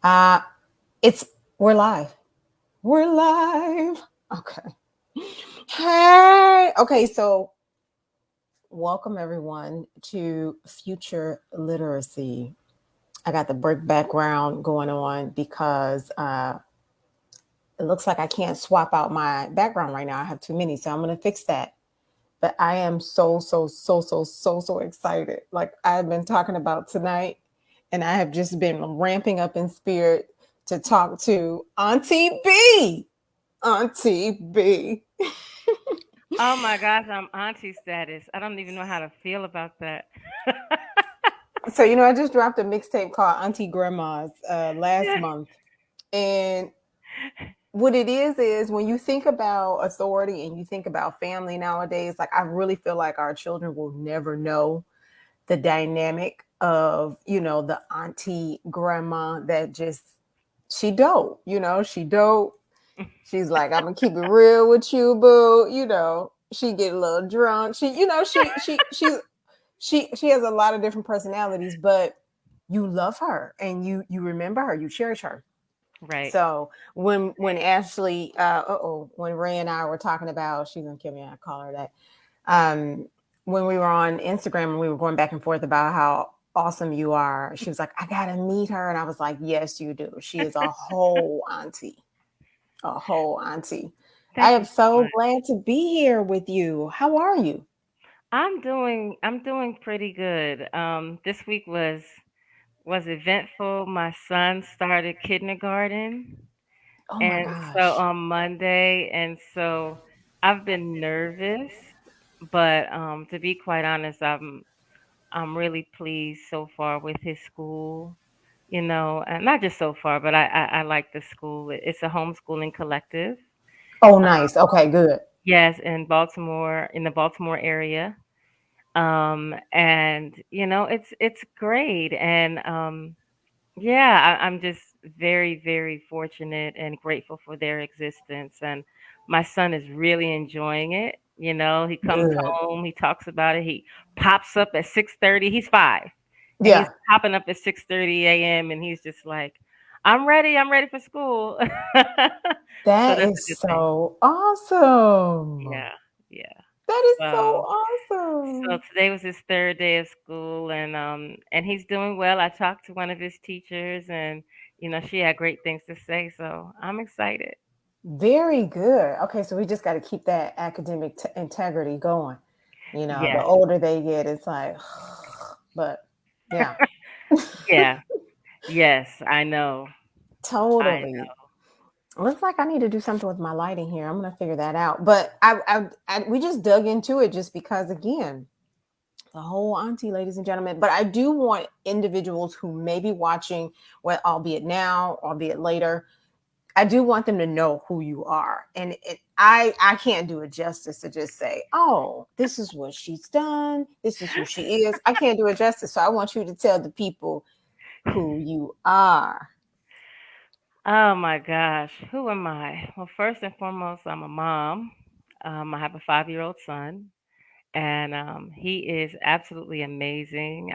Uh, it's we're live. We're live. Okay. Hey. Okay, so welcome everyone to Future Literacy. I got the brick background going on because it looks like I can't swap out my background right now. I have too many, so I'm gonna fix that. But I am so excited. Like I've been talking about tonight, and I have just been ramping up in spirit to talk to Auntie B. Auntie B. Oh my gosh, I'm auntie status. I don't even know how to feel about that. So I just dropped a mixtape called Auntie Grandma's last month, and what it is when you think about authority and you think about family nowadays, like I really feel like our children will never know the dynamic of the auntie grandma that just she dope, she dope. She's like, I'm gonna keep it real with you, boo. She get a little drunk. She has a lot of different personalities, but you love her and you remember her, you cherish her. Right. So when Ashley when Ray and I were talking about, she's gonna kill me, I call her that. When we were on Instagram and we were going back and forth about how awesome you are, she was like, I gotta meet her. And I was like, yes, you do. She is a whole auntie. A whole auntie. I Thank am you so so much. glad to be here with you. How are you? I'm doing pretty good. This week was eventful. My son started kindergarten Oh my and so gosh. on Monday, and so I've been nervous, but to be quite honest, I'm really pleased so far with his school. And not just so far, but I like the school. It's a homeschooling collective. Oh, nice. Okay, good. Yes, in Baltimore, in the Baltimore area. And it's great. And yeah, I'm just very, very fortunate and grateful for their existence. And my son is really enjoying it. He comes Good. home, he talks about it. He pops up at 6:30. He's 5, and he's Yeah. popping up at 6:30 a.m. and he's just like, "I'm ready. I'm ready for school." So That that's a is good thing. so awesome. Yeah, yeah. That is so So so awesome. today was his third day of school, and he's doing well. I talked to one of his teachers, and she had great things to say, so I'm excited. Very good. Okay, so we just got to keep that academic integrity going. The Yes. older they get, it's like, but yeah, Yeah. Yes, I know. I totally. Looks like I need to do something with my lighting here. I'm gonna figure that out. But we just dug into it just because, again, the whole auntie, ladies and gentlemen. But I do want individuals who may be watching, well, albeit now, albeit later, I do want them to know who you are. And I can't do it justice to just say, oh, this is what she's done. This is who she is. I can't do it justice. So I want you to tell the people who you are. Oh my gosh, who am I? Well, first and foremost, I'm a mom. I have a 5-year-old son, and he is absolutely amazing.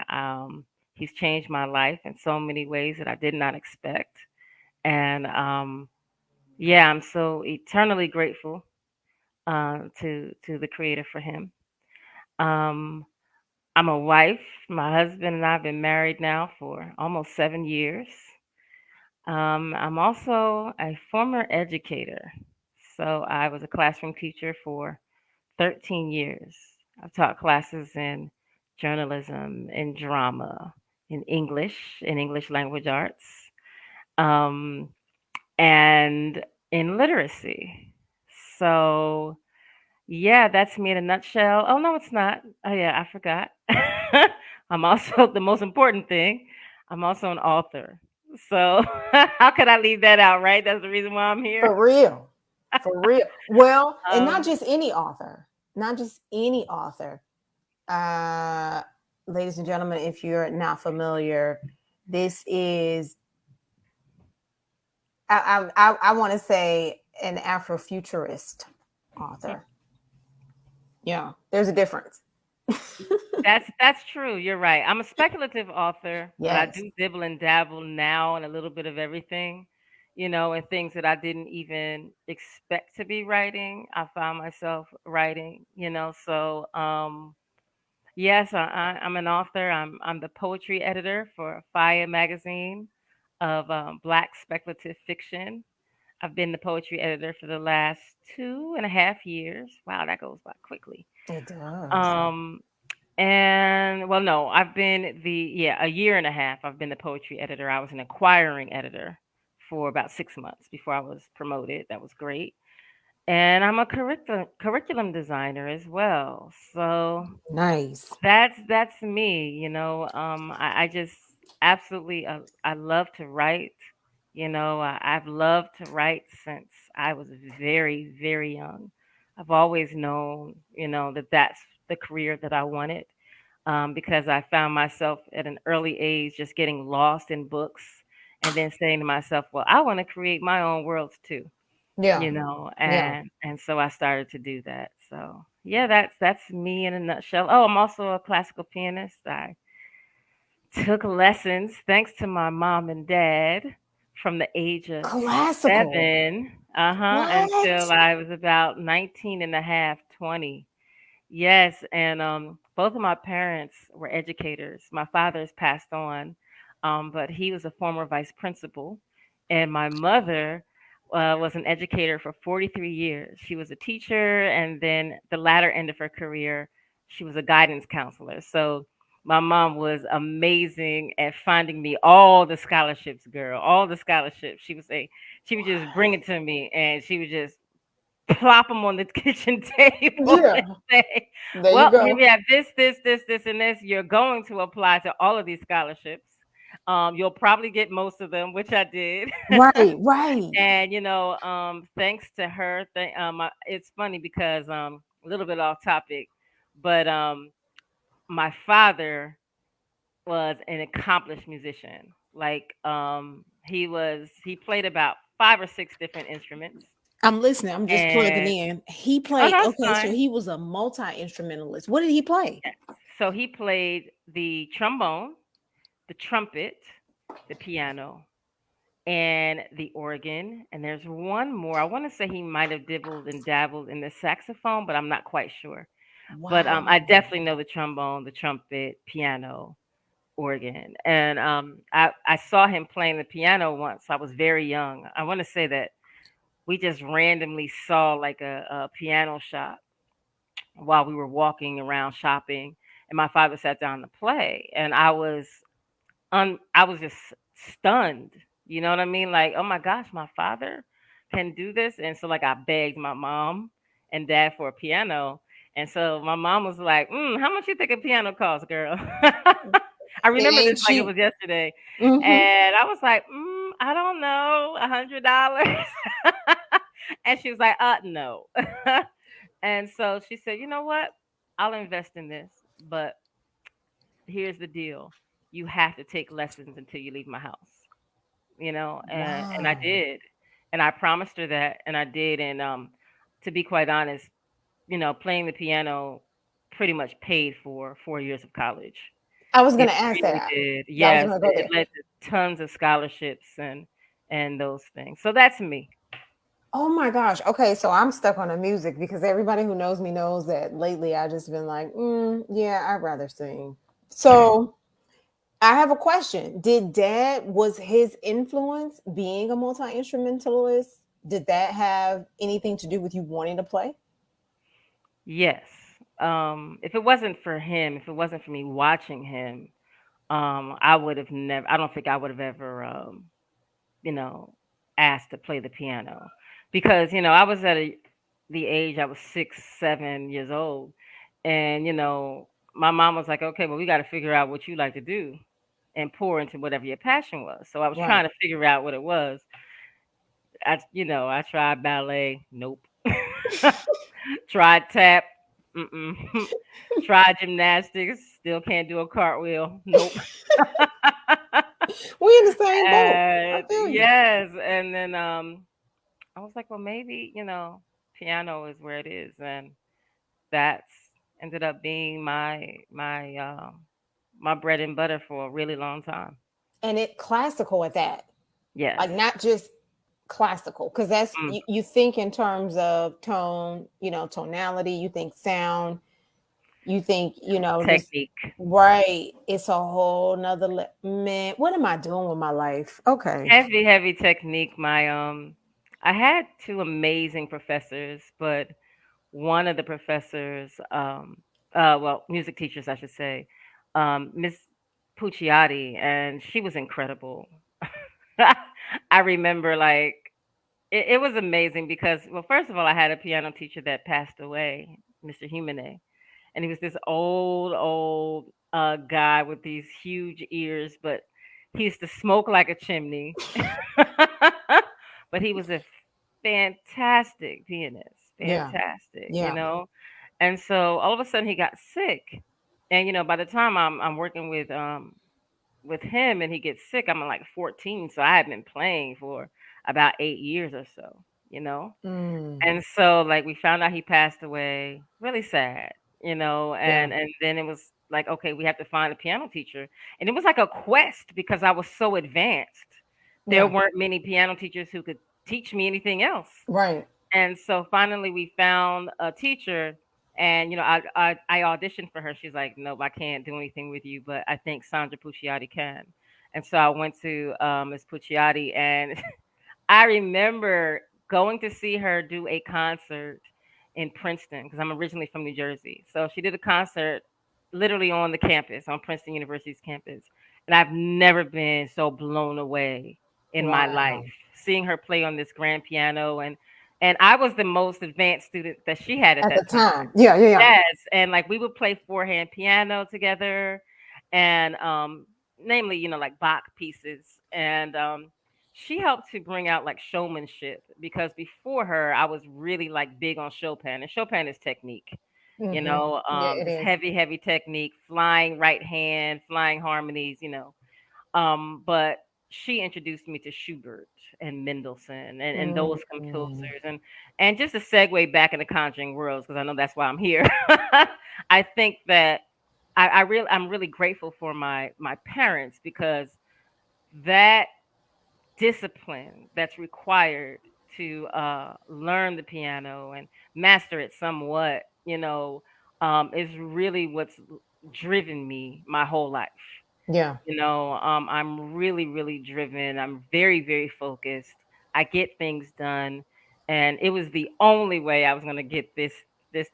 He's changed my life in so many ways that I did not expect, and yeah, I'm so eternally grateful to the Creator for him. Um, I'm a wife. My husband and I have been married now for almost 7 years. I'm also a former educator. So I was a classroom teacher for 13 years. I've taught classes in journalism, in drama, in English language arts, um, and in literacy. So, yeah, that's me in a nutshell. Oh, no, it's not. Oh, yeah, I forgot. I'm also the most important thing. I'm also an author. So, how could I leave that out, right? That's the reason why I'm here. For real. For real. Well, and not Um, just any author, not just any author. Uh, Ladies and gentlemen, if you're not familiar, this is, I want to say, an Afrofuturist author. Yeah, there's a difference. That's true. You're right. I'm a speculative author, but I Yes. do dibble and dabble now in a little bit of everything, and things that I didn't even expect to be writing. I found myself writing. So yes, I'm an author. I'm the poetry editor for Fire magazine of Black speculative fiction. I've been the poetry editor for the last 2.5 years. Wow, that goes by quickly. It does. Um, and well, no, I've been a year and a half. I've been the poetry editor. I was an acquiring editor for about 6 months before I was promoted. That was great. And I'm a curriculum designer as well. So Nice. that's me. I just absolutely I love to write. I've loved to write since I was very very young. I've always known that that's the career that I wanted, because I found myself at an early age just getting lost in books and then saying to myself, well, I want to create my own worlds too, Yeah. you know, Yeah. and so I started to do that. So yeah, that's me in a nutshell. Oh, I'm also a classical pianist. I took lessons thanks to my mom and dad from the age of Classical. 7, until What? I was about 19 and a half, 20. Yes, and both of my parents were educators. My father has passed on, but he was a former vice principal, and my mother was an educator for 43 years. She was a teacher, and then the latter end of her career, she was a guidance counselor. So my mom was amazing at finding me all the scholarships, girl, all the scholarships. She would just bring it to me, and she would just plop them on the kitchen table and Yeah. say, There you "Well, here go. we have this, and this. You're going to apply to all of these scholarships. You'll probably get most of them, which I did." Right, right. And thanks to her, it's funny because a little bit off topic, but my father was an accomplished musician. Like he played about 5 or 6 different instruments, I'm listening. I'm just plugging and in. He oh, played, no, it's okay, so fine. he was a multi-instrumentalist. What did he play? Yes. So he played the trombone, the trumpet, the piano, and the organ. And there's one more. I want to say he might have dibbled and dabbled in the saxophone, but I'm not quite sure. But I Wow. definitely know the trombone, the trumpet, piano, organ. And I saw him playing the piano once. I was very young. I want to say that we just randomly saw like a piano shop while we were walking around shopping, and my father sat down to play, and I was just stunned. You know what I mean? Like, oh my gosh, my father can do this. And so like I begged my mom and dad for a piano. And so my mom was like, how much you think a piano costs, girl? I It remember this ain't like it cheap. was yesterday. Hmm. And I was like, I don't know, $100. And she was like, no. And so she said, you know what? I'll invest in this, but here's the deal. You have to take lessons until you leave my house, and I Wow. did. And I promised her that, and I did. And to be quite honest, playing the piano pretty much paid for 4 years of college. I was It gonna ask really that. did. I was Yes, gonna go it there. led to tons of scholarships and those things. So that's me. Oh my gosh. Okay, so I'm stuck on the music because everybody who knows me knows that lately I just been like, yeah, I'd rather sing. So I have a question. Did dad was his influence being a multi-instrumentalist? Did that have anything to do with you wanting to play? Yes. If it wasn't for him, if it wasn't for me watching him, I would have never. I don't think I would have ever, you know, asked to play the piano, because I was at the age I was 6, 7 years old, and my mom was like, okay, well, we got to figure out what you like to do and pour into whatever your passion was. So I was Right. trying to figure out what it was. I tried ballet, nope. Tried tap, mm-mm. Tried gymnastics, still can't do a cartwheel, nope. We in the same boat. I And feel you. yes, and then I was like, well, maybe piano is where it is, and that's ended up being my bread and butter for a really long time. And it classical at that, Yes. like not just classical, because that's Mm, you think in terms of tone, tonality, you think sound, you think, just technique. right. It's a whole nother man. What am I doing with my life? Okay. Heavy, heavy technique. I had two amazing professors, but one of the professors, well, music teachers, I should say, Miss Pucciati, and she was incredible. I remember like it was amazing because, well, first of all, I had a piano teacher that passed away, Mr. Humane, and he was this old guy with these huge ears, but he used to smoke like a chimney. But he was a fantastic pianist, Yeah. fantastic, Yeah. And so all of a sudden he got sick, and by the time I'm working with him and he gets sick, I'm like 14, so I had been playing for about 8 years or so, you know. Mm, And so like we found out he passed away, really sad, yeah. and then it was like, okay, we have to find a piano teacher. And it was like a quest because I was so advanced. There Yeah. weren't many piano teachers who could teach me anything else. Right. And so finally we found a teacher, and I auditioned for her. She's like, "Nope, I can't do anything with you, but I think Sandra Pucciati can." And so I went to Miss Pucciati, and I remember going to see her do a concert in Princeton because I'm originally from New Jersey. So she did a concert literally on the campus, on Princeton University's campus. And I've never been so blown away in my life. Wow. Seeing her play on this grand piano, and I was the most advanced student that she had at At the that time. time. Yeah. Yeah. Yeah. Yes, and like we would play four-hand piano together, and namely, like Bach pieces, and she helped to bring out like showmanship because before her, I was really like big on Chopin, and Chopin is technique, Yeah, it just is. heavy, heavy technique, flying right hand, flying harmonies, but she introduced me to Schubert and Mendelssohn and those Mm, composers, and just to segue back into Conjuring Worlds because I know that's why I'm here. I think that I'm really grateful for my parents because that discipline that's required to learn the piano and master it somewhat, is really what's driven me my whole life. yeah. I'm really, really driven. I'm very, very focused. I get things done, and it was the only way I was going to get this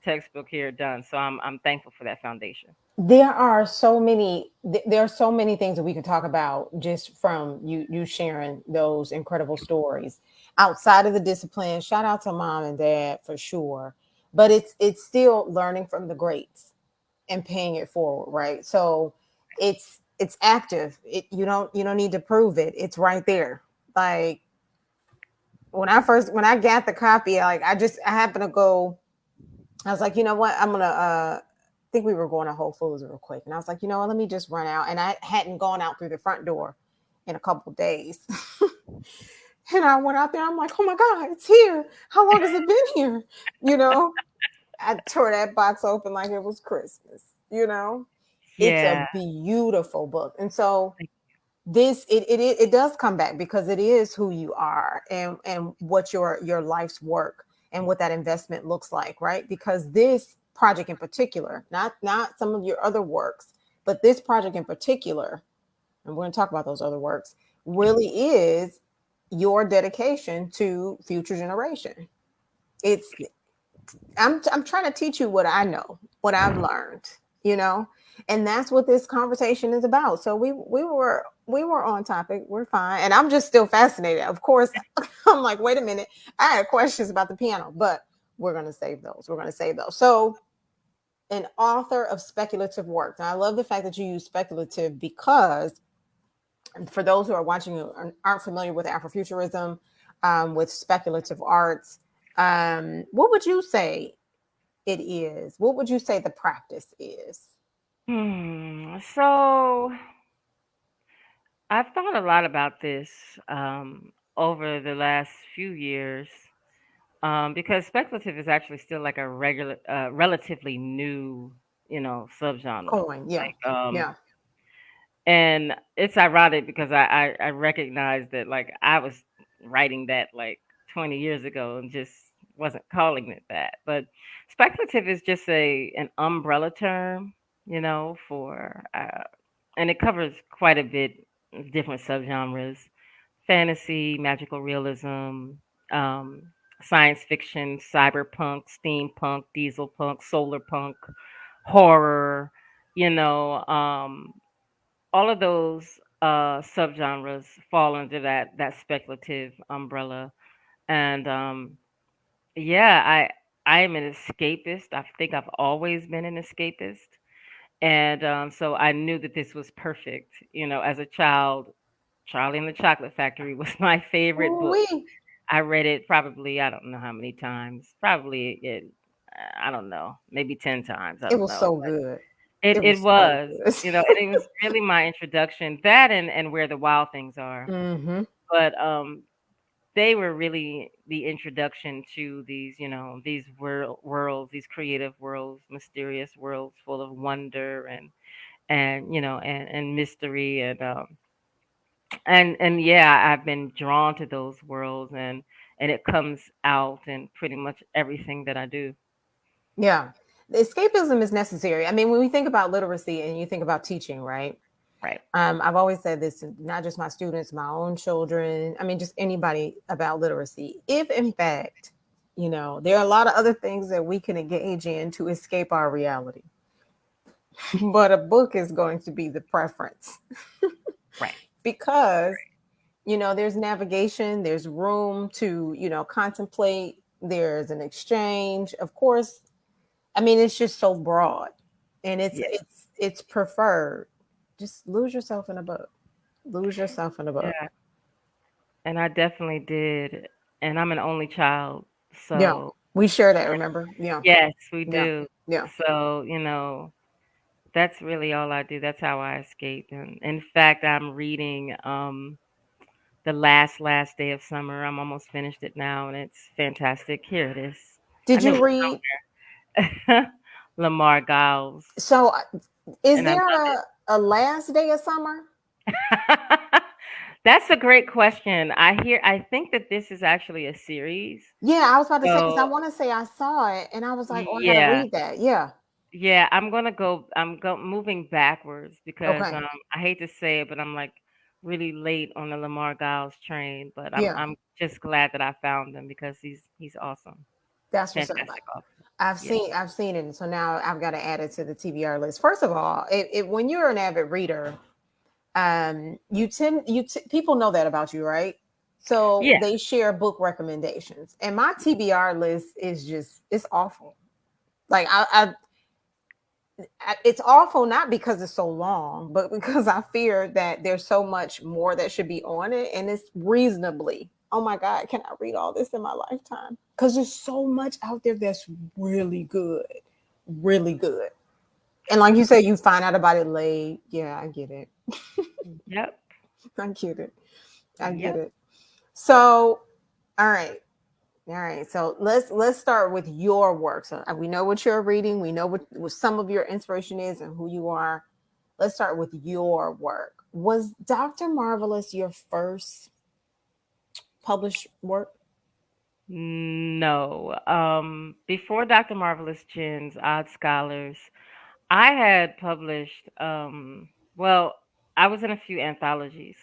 textbook here done. So I'm thankful for that foundation. There are so many things that we can talk about just from you sharing those incredible stories outside of the discipline. Shout out to mom and dad for sure. But it's still learning from the greats and paying it forward, right? So it's active. You don't need to prove it. It's right there. Like when I got the copy, like I happened to go. I was like, you know what? I'm gonna think we were going to Whole Foods real quick. And I was like, you know what, let me just run out. And I hadn't gone out through the front door in a couple of days. And I went out there, I'm like, oh my God, it's here. How long has it been here? You know, I tore that box open like it was Christmas, you know. It's a Yeah. beautiful book. And so it does come back because it is who you are and what your life's work and what that investment looks like, right? Because this project in particular, not some of your other works, but this project in particular, and we're going to talk about those other works, really is your dedication to future generation. It's I'm trying to teach you what I know, what I've learned, you know, and that's what this conversation is about. So we were on topic. We're fine, and I'm just still fascinated. Of course, I'm like, wait a minute, I had questions about the piano, but we're gonna save those. We're gonna save those. So, an author of speculative work. Now, I love the fact that you use speculative because for those who are watching who aren't familiar with Afrofuturism, with speculative arts, what would you say it is? What would you say the practice is? So I've thought a lot about this over the last few years. Because speculative is actually still like a regular, relatively new, subgenre. Coin. Yeah. Like, Yeah. and it's ironic because I recognize that like I was writing that like 20 years ago and just wasn't calling it that. But speculative is just an umbrella term, for and it covers quite a bit of different subgenres: fantasy, magical realism, um, science fiction, cyberpunk, steampunk, diesel punk, solar punk, horror, you know, um, all of those subgenres fall under that speculative umbrella. And yeah, I am an escapist. I think I've always been an escapist. And so I knew that this was perfect. As a child, Charlie and the Chocolate Factory was my favorite book. We. I read it probably, I don't know how many times. Probably I don't know, maybe 10 times. I It don't was know. so good. It It it was so was, good. and it was really my introduction. That and Where the Wild Things Are. Mm-hmm. But they were really the introduction to these, these worlds, these creative worlds, mysterious worlds full of wonder and mystery and yeah, I've been drawn to those worlds and it comes out in pretty much everything that I do. Yeah. Escapism is necessary. I mean, when we think about literacy and you think about teaching, right? Right. I've always said this, to not just my students, my own children. I mean, just anybody about literacy. If in fact, there are a lot of other things that we can engage in to escape our reality, but a book is going to be the preference Right. because, there's navigation, there's room to, contemplate, there's an exchange. Of course, I mean, it's just so broad and it's Yeah. it's it's preferred. Just lose yourself in a book. Lose yourself in a book. Yeah. And I definitely did. And I'm an only child. Yeah. So, We share that, remember? Yeah. yes, we Yeah. do. Yeah. So, that's really all I do. That's how I escape. And in fact, I'm reading The Last Day of Summer. I'm almost finished it now and it's fantastic. Here it is. I Did knew you it read? was somewhere. Lamar Giles. So, is And I love there it. a last day of summer? That's a great question. I think that this is actually a series. Yeah, I was about to say because I So, want to say I saw it and I was like, oh, I gotta yeah. read that. Yeah. Yeah, I'm moving backwards because Okay. I hate to say it, but I'm like really late on the Lamar Giles train, but Yeah. I'm just glad that I found him because he's awesome. That's what's up. Fantastic author. I've Yeah. seen I've seen it. So now I've got to add it to the TBR list. First of all, when you're an avid reader, people know that about you, right? So Yeah. they share book recommendations, and my TBR list is just it's awful. Like it's awful not because it's so long, but because I fear that there's so much more that should be on it, and it's reasonably. Oh my God, can I read all this in my lifetime? Because there's so much out there that's really good, really good. And like you said, you find out about it late. Yeah, I get it. Yep. I get it. I get Yep. it. So, all right. All right. So let's start with your work. So we know what you're reading. We know what some of your inspiration is and who you are. Let's start with your work. Was Dr. Marvellus your first published work? No. Before Dr. Marvelous Chin's Odd Scholars, I had published well, I was in a few anthologies.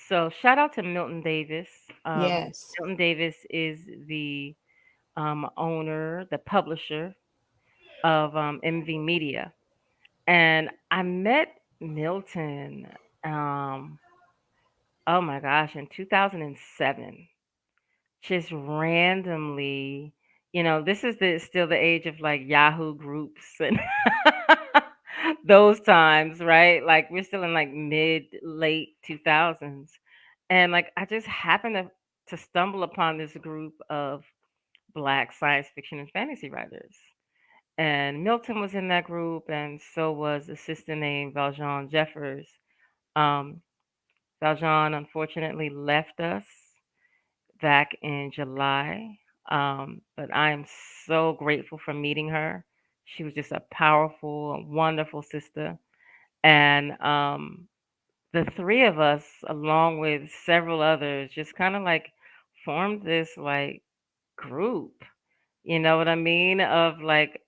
So shout out to Milton Davis. Yes. Milton Davis is the owner, the publisher of MV Media. And I met Milton, um, oh my gosh, in 2007, just randomly. This is still the age of like Yahoo groups and those times, right? Like we're still in like mid late 2000s. And like I just happened to stumble upon this group of black science fiction and fantasy writers. And Milton was in that group, and so was a sister named Valjean Jeffers. Um, Valjean unfortunately left us back in July But I am so grateful for meeting her. She was just a powerful, wonderful sister. And the three of us, along with several others, just kind of like formed this like group. You know what I mean? Of like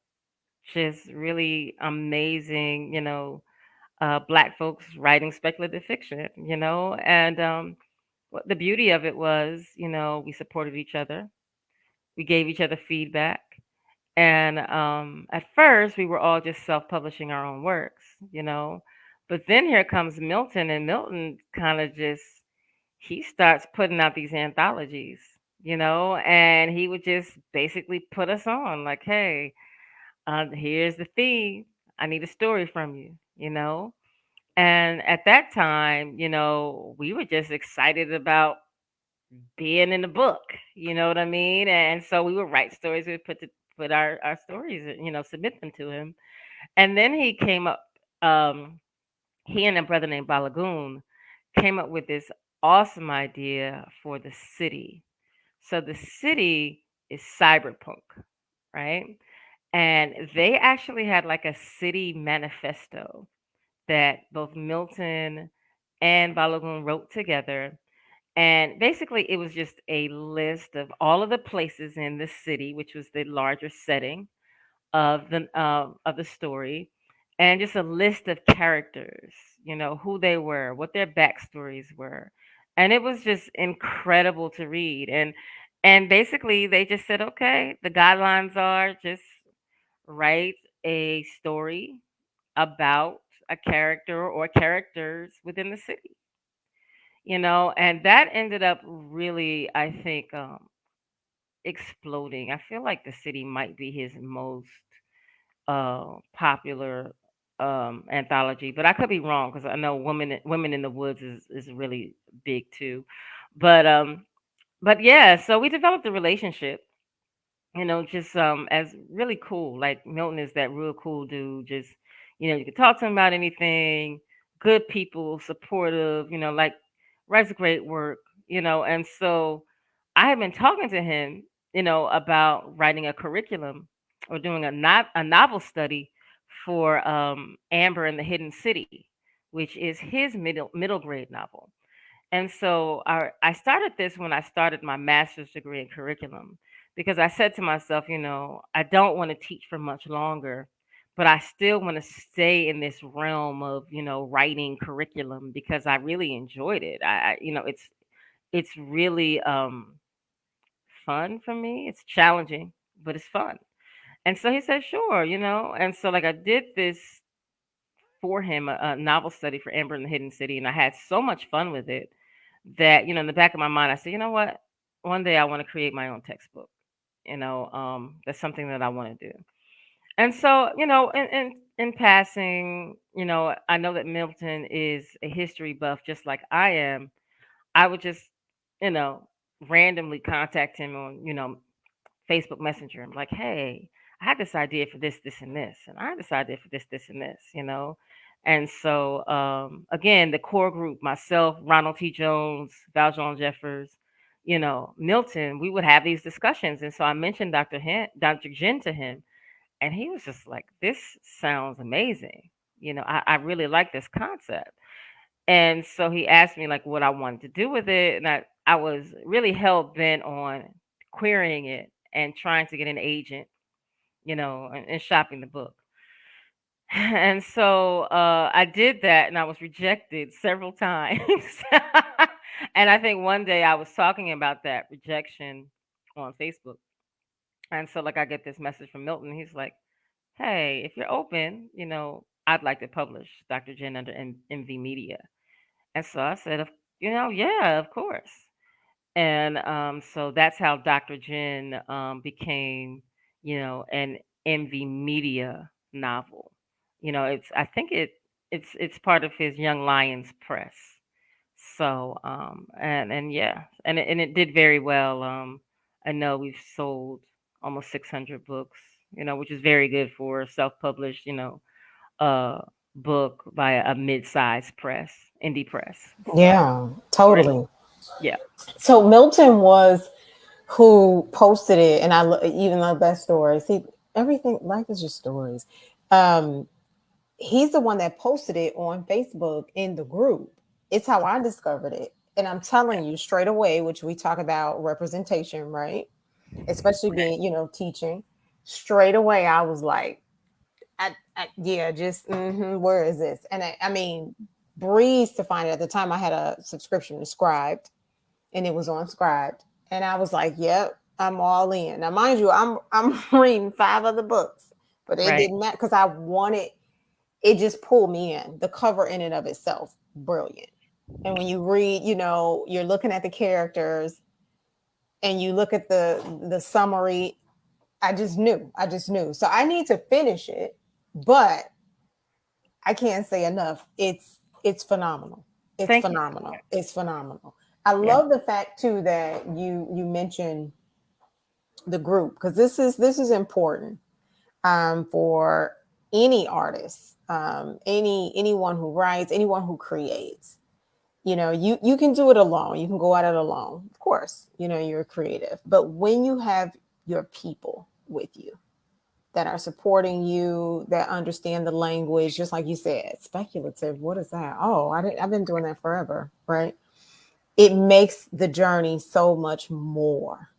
just really amazing, black folks writing speculative fiction, and what the beauty of it was, we supported each other, we gave each other feedback, and at first we were all just self-publishing our own works, you know, but then here comes Milton, and Milton kind of just he starts putting out these anthologies, and he would just basically put us on like, hey, here's the theme. I need a story from you, And at that time, we were just excited about being in the book, you know what I mean? And so we would write stories, we would put our stories, submit them to him. And then um, he and a brother named Balagoon came up with this awesome idea for the city. So the city is cyberpunk, right? And they actually had like a city manifesto that both Milton and Balagoon wrote together. And basically, it was just a list of all of the places in the city, which was the larger setting of the story, and just a list of characters, who they were, what their backstories were, and it was just incredible to read. And basically, they just said, okay, the guidelines are just write a story about a character or characters within the city, and that ended up really, I think, exploding. I feel like the city might be his most popular anthology, but I could be wrong because I know Women in the Woods is really big too. But yeah, so we developed a relationship, just as really cool. Like Milton is that real cool dude. Just you can talk to him about anything. Good people, supportive. Like writes great work. And so I have been talking to him, about writing a curriculum or doing a novel study for Amber and the Hidden City, which is his middle grade novel. And so I started this when I started my master's degree in curriculum because I said to myself, I don't want to teach for much longer, but I still want to stay in this realm of, writing curriculum because I really enjoyed it. It's really fun for me. It's challenging, but it's fun. And so he said, sure, And so like I did this for him, a novel study for Amber in the Hidden City, and I had so much fun with it that in the back of my mind I said, you know what, one day I want to create my own textbook. That's something that I want to do. And so in passing, I know that Milton is a history buff just like I am. I would just you know randomly contact him on Facebook Messenger. I'm like, hey, I had this idea for this, and this, and I had this idea for this, and this. And so, again, the core group, myself, Ronald T. Jones, Valjean Jeffers, Milton, we would have these discussions. And so I mentioned Dr. Djinn to him, and he was just like, this sounds amazing. I really like this concept. And so he asked me like what I wanted to do with it, and I was really hell bent on querying it and trying to get an agent, and shopping the book. And so I did that, and I was rejected several times. And I think one day I was talking about that rejection on Facebook, and so like I get this message from Milton. He's like, "Hey, if you're open, I'd like to publish Dr. Jen under MV Media." And so I said, yeah, of course. And so that's how Dr. Jen became, an MV Media novel. I think it's part of his Young Lions Press. So and yeah, and it did very well. I know we've sold almost 600 books, which is very good for self-published, uh book by a mid-sized press, indie press. So Yeah, great. totally. Yeah. So Milton was who posted it, and even love that story. See, everything life is just stories. Um, he's the one that posted it on Facebook in the group. It's how I discovered it, and I'm telling you straight away, which we talk about representation, right? Especially being, teaching. Straight away, I was like, yeah, just where is this? And I mean, breeze to find it. At the time, I had a subscription to Scribed, and it was on Scribed, and I was like, "Yep, I'm all in." Now, mind you, I'm reading 5 other books, but it Right. didn't matter because I wanted. It just pulled me in. The cover in and of itself, brilliant. And when you read, you're looking at the characters, and you look at the summary. I just knew. I just knew. So I need to finish it, but I can't say enough. It's phenomenal. It's Thank you. phenomenal. It's phenomenal. I Yeah. love the fact too that you mentioned the group, because this is important for any artist, anyone who writes, anyone who creates. You can do it alone. You can go at it alone. Of course, you're creative, but when you have your people with you that are supporting you, that understand the language, just like you said, speculative. What is that? Oh, I've been doing that forever, right? It makes the journey so much more.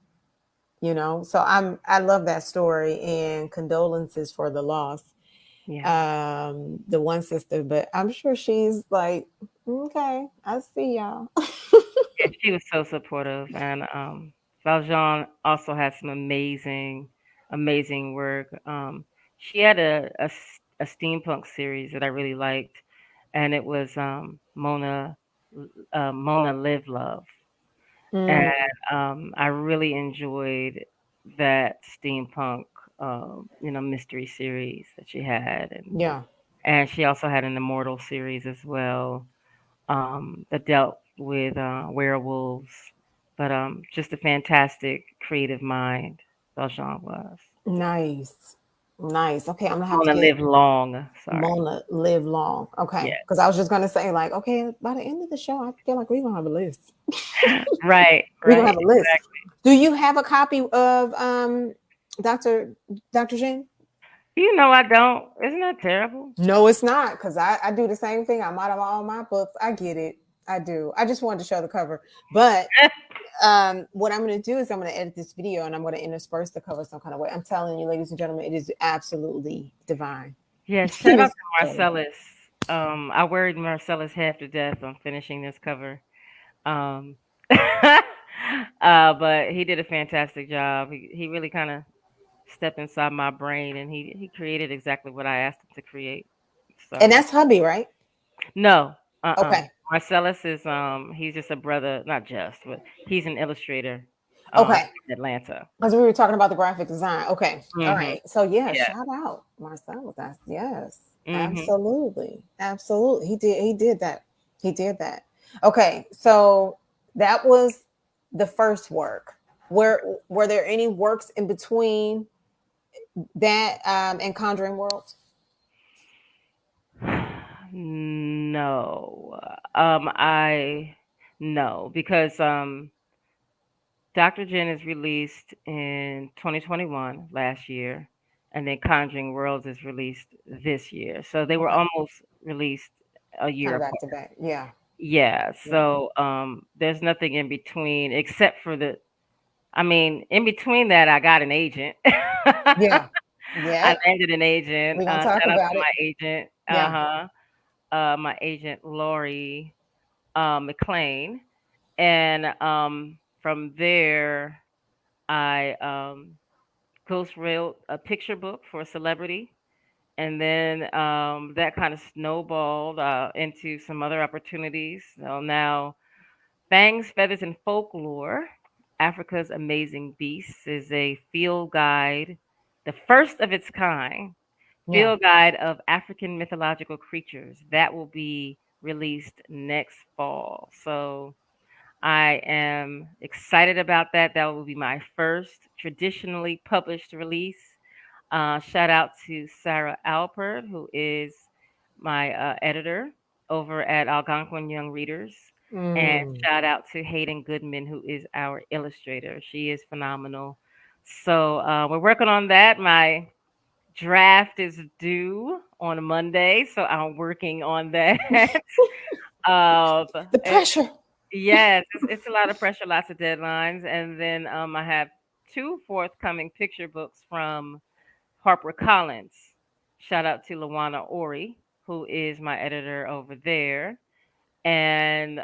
So I love that story, and condolences for the loss. Yeah. The one sister, but I'm sure she's like, okay, I see y'all. Yeah, she was so supportive, and Valjean also had some amazing work. She had a steampunk series that I really liked, and it was Mona Live Love, and Mm, I really enjoyed that steampunk mystery series that she had, yeah, and she also had an Immortal series as well, that dealt with werewolves, but just a fantastic creative mind Valjean was. nice, nice. Okay, I'm gonna have to Want to get live long. Sorry. Mona Live Long. Okay, Yeah. because I was just gonna say, like, okay, by the end of the show, I feel like we're gonna have a list. Right. We're gonna Right. have a list. Do you have a copy of Dr. Jen? You know I don't. Isn't that terrible? No, it's not, because I do the same thing. I'm out of all my books. I get it. I do. I just wanted to show the cover. But what I'm going to do is I'm going to edit this video, and I'm going to intersperse the cover some kind of way. I'm telling you, ladies and gentlemen, it is absolutely divine. Yeah. It Shout out is to so. Marcellus. I worried Marcellus half to death on finishing this cover. Um, but he did a fantastic job. He really kind of stepped inside my brain, and he created exactly what I asked him to create. And So that's hubby, right? no, Okay. Marcellus is he's just a brother, not just, but he's an illustrator Okay. in Atlanta. Because we were talking about the graphic design. Okay. All Mhm. right. So yeah, Yeah. shout out Marcel. That's yes. Mhm. Absolutely. Absolutely. He did that. He did that. Okay. So that was the first work. Were there any works in between that and Conjuring Worlds? No. I no, because Dr. Djinn is released in 2021 last year, and then Conjuring Worlds is released this year. So they were Okay. almost released a Kind year of back apart. to back. Yeah. Yeah. Yeah. So there's nothing in between except for I mean, in between that, I got an agent. Yeah. I Yeah. landed an agent. We're gonna talk Shout out about to it. my agent. Yeah. My agent Lori McLean, and from there, I ghost wrote a picture book for a celebrity, and then that kind of snowballed into some other opportunities. So now, Fangs, Feathers, and Folklore, Africa's Amazing Beasts, is a field guide, the first of its kind Yeah. field guide of African mythological creatures that will be released next fall. So I am excited about that. That will be my first traditionally published release. Shout out to Sarah Alpert, who is my editor over at Algonquin Young Readers. And Mm. shout out to Hayden Goodman, who is our illustrator. She is phenomenal. So we're working on that. My draft is due on Monday, so I'm working on that. um, The it, pressure. yes, it's a lot of pressure, lots of deadlines, and then I have two forthcoming picture books from HarperCollins. Shout out to Lawana Ori, who is my editor over there, and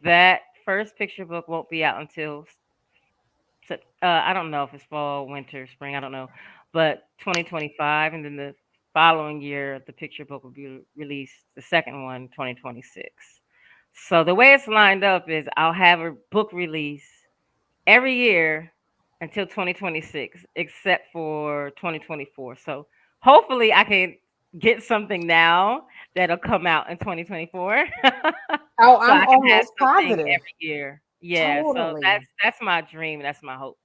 that first picture book won't be out until I don't know if it's fall, winter, spring. I don't know, but 2025, and then the following year, the picture book will be released. The second one, 2026. So the way it's lined up is I'll have a book release every year until 2026, except for 2024. So hopefully, I can get something now that'll come out in 2024, Oh, so I'm I can have almost something positive. every year. Yeah, so Totally. that's my dream. That's my hope.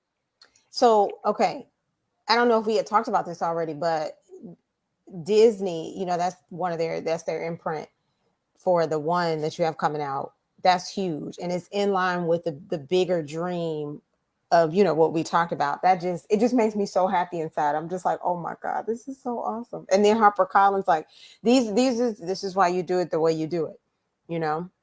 So, okay. I don't know if we had talked about this already, but Disney, that's that's their imprint for the one that you have coming out. That's huge. And it's in line with the bigger dream of, what we talked about. It just makes me so happy inside. I'm just like, oh my God, this is so awesome. And then HarperCollins, like this is why you do it the way you do it.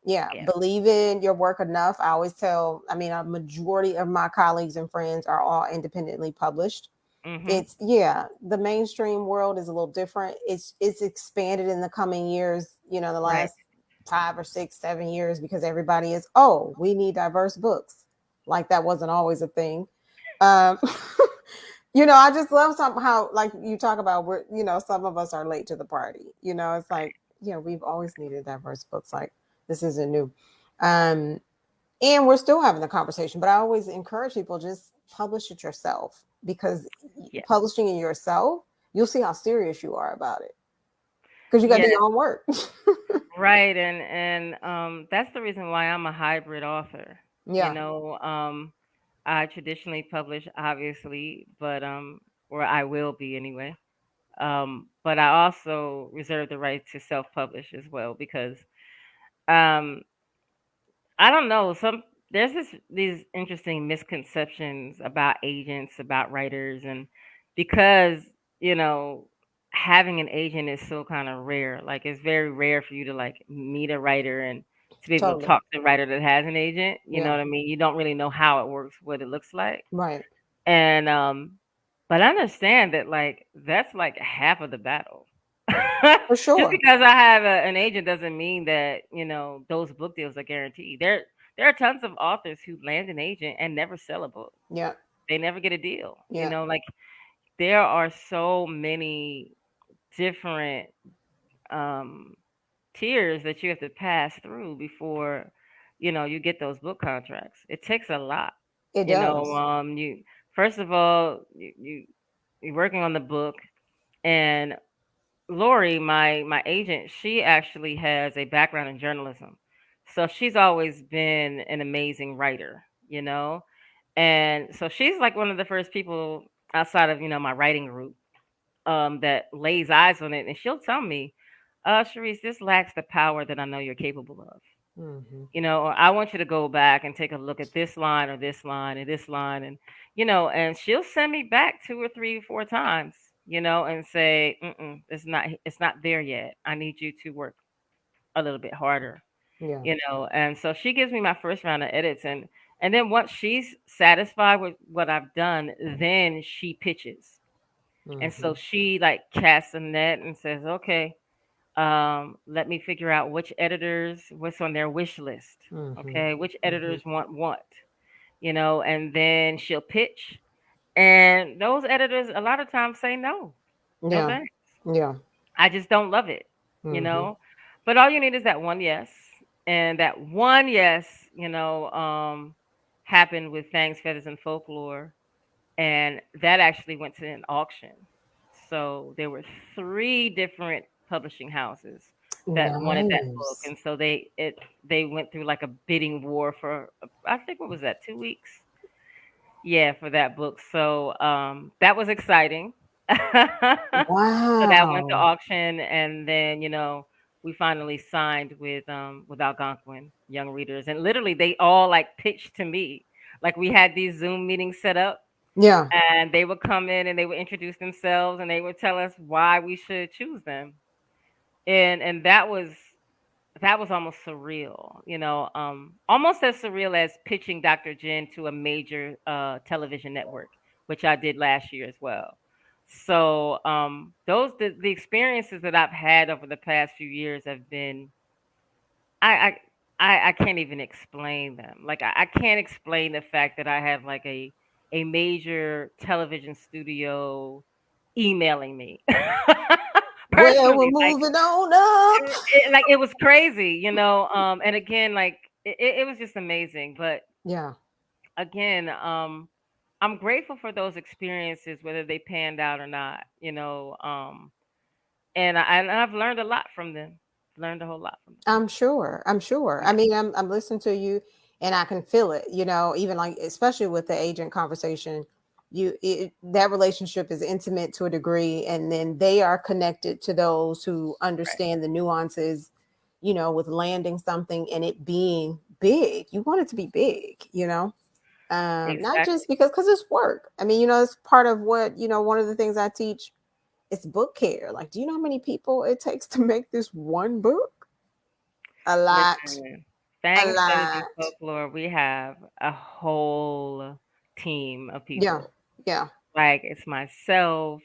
Yeah, Yeah. believe in your work enough. I always tell, I mean, a majority of my colleagues and friends are all independently published. Mhm. It's, yeah, the mainstream world is a little different. It's expanded in the coming years, the Right. last 5 or 6 7 years, because everybody is, oh, we need diverse books. Like that wasn't always a thing. um I just love somehow, like you talk about, where some of us are late to the party. It's like, we've always needed diverse books. Like, this isn't new. um and we're still having the conversation, but I always encourage people, just publish it yourself, because Yeah. publishing it yourself, you'll see how serious you are about it, because you got to Yeah. do your own work. Right. And that's the reason why I'm a hybrid author. You Yeah, know, I traditionally publish, obviously, but or I will be anyway. But I also reserve the right to self-publish as well because um, I don't know. There's these interesting misconceptions about agents, about writers, and because you know having an agent is so kind of rare. Like it's very rare for you to like meet a writer and to be able to totally. talk to a writer that has an agent. You know Yeah, what I mean? You don't really know how it works, what it looks like, right. and but I understand that like that's like half of the battle. For Just sure. because I have an agent doesn't mean that those book deals are guaranteed. There are tons of authors who land an agent and never sell a book. Yeah, They never get a deal. yeah. Like there are so many different um, tiers that you have to pass through before you get those book contracts. It takes a lot. It does. You first of all you're working on the book, and Lori, my agent, she actually has a background in journalism. So she's always been an amazing writer, And so she's like one of the first people outside of, my writing group that lays eyes on it. And she'll tell me, Sharise, this lacks the power that I know you're capable of. Hmm. Or I want you to go back and take a look at this line or this line and this line, and she'll send me back 2 or 3 or 4 times, and say, it's not there yet. I need you to work a little bit harder, Yeah. and so she gives me my first round of edits, and then once she's satisfied with what I've done, then she pitches, and so Hmm. she like casts a net and says, okay, let me figure out which editors, what's on their wish list. Hmm. Okay, which Hmm. editors want what, and then she'll pitch. And those editors a lot of times say no. No Yeah, thanks. yeah. I just don't love it, you Hmm. know. But all you need is that one yes. And that one yes, happened with Fangs, Feathers, and Folklore, and that actually went to an auction. So there were three different publishing houses that wanted that book, Nice. and so they went through like a bidding war for I think what was that 2 weeks? Yeah, for that book. So that was exciting. So that went to Wow. auction, and then we finally signed with Algonquin Young Readers, and literally they all like pitched to me. Like we had these Zoom meetings set up, Yeah. and they would come in and they would introduce themselves and they would tell us why we should choose them. And that was almost surreal, almost as surreal as pitching Dr. Jen to a major television network, which I did last year as well. So those the experiences that I've had over the past few years have been I I I can't even explain them. Like I can't explain the fact that I have like a major television studio emailing me Well, we're personally. moving on up. Like it was crazy, and again, like it was just amazing. But Yeah. again, I'm grateful for those experiences, whether they panned out or not, and I've learned a lot from them. Learned a whole lot from them. I'm sure. I'm sure. I Yeah, mean, I'm listening to you and I can feel it, even like especially with the agent conversation, that relationship is intimate to a degree, and then they are connected to those who right. understand the nuances, with landing something and it being big. You want it to be big, not just Exactly. because it's work. I mean, it's part of what, one of the things I teach, it's book care. Like, do you know how many people it takes to make this one book? A lot. Listen, A Fangs Dungeons and lot. Folklore, we have a whole team of Yeah. people. Yeah. Like it's myself,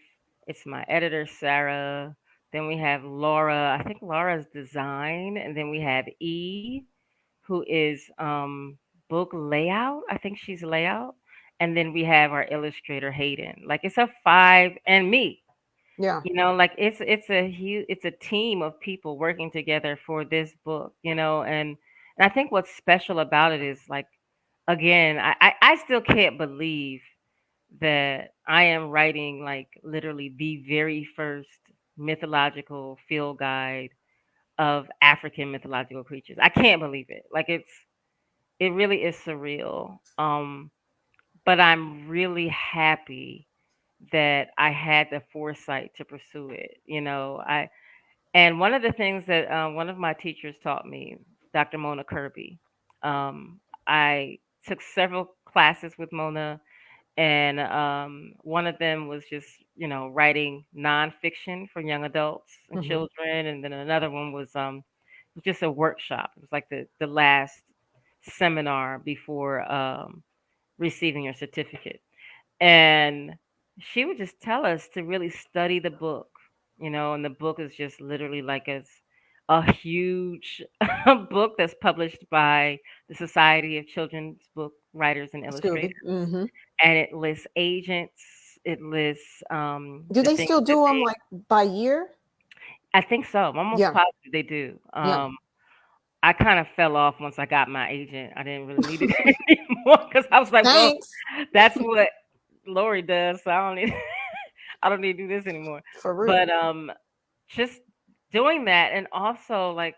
it's my editor Sarah. Then we have Laura. I think Laura's design, and then we have E, who is book layout. I think she's layout, and then we have our illustrator Hayden. Like it's a five, and me. Yeah. Like it's a team of people working together for this book. And I think what's special about it is like again, I still can't believe that I am writing like literally the very first mythological field guide of African mythological creatures. I can't believe it. Like it really is surreal. But I'm really happy that I had the foresight to pursue it. I and one of the things that one of my teachers taught me, Dr. Mona Kirby. I took several classes with Mona, and one of them was just writing nonfiction for young adults and Hmm. children, and then another one was just a workshop. It was like the last seminar before receiving your certificate, and she would just tell us to really study the book, and the book is just literally like a huge book that's published by the Society of Children's Book Writers and Illustrators, Scooby. Hmm. and it lists agents. It lists Do the they things still that do them like by year? I think so. I'm almost Yeah. positive they do. Yeah. I kind of fell off once I got my agent. I didn't really need it anymore because I was like, well, Thanks. that's what Lori does. So I don't need I don't need to do this anymore. For But real. just doing that, and also like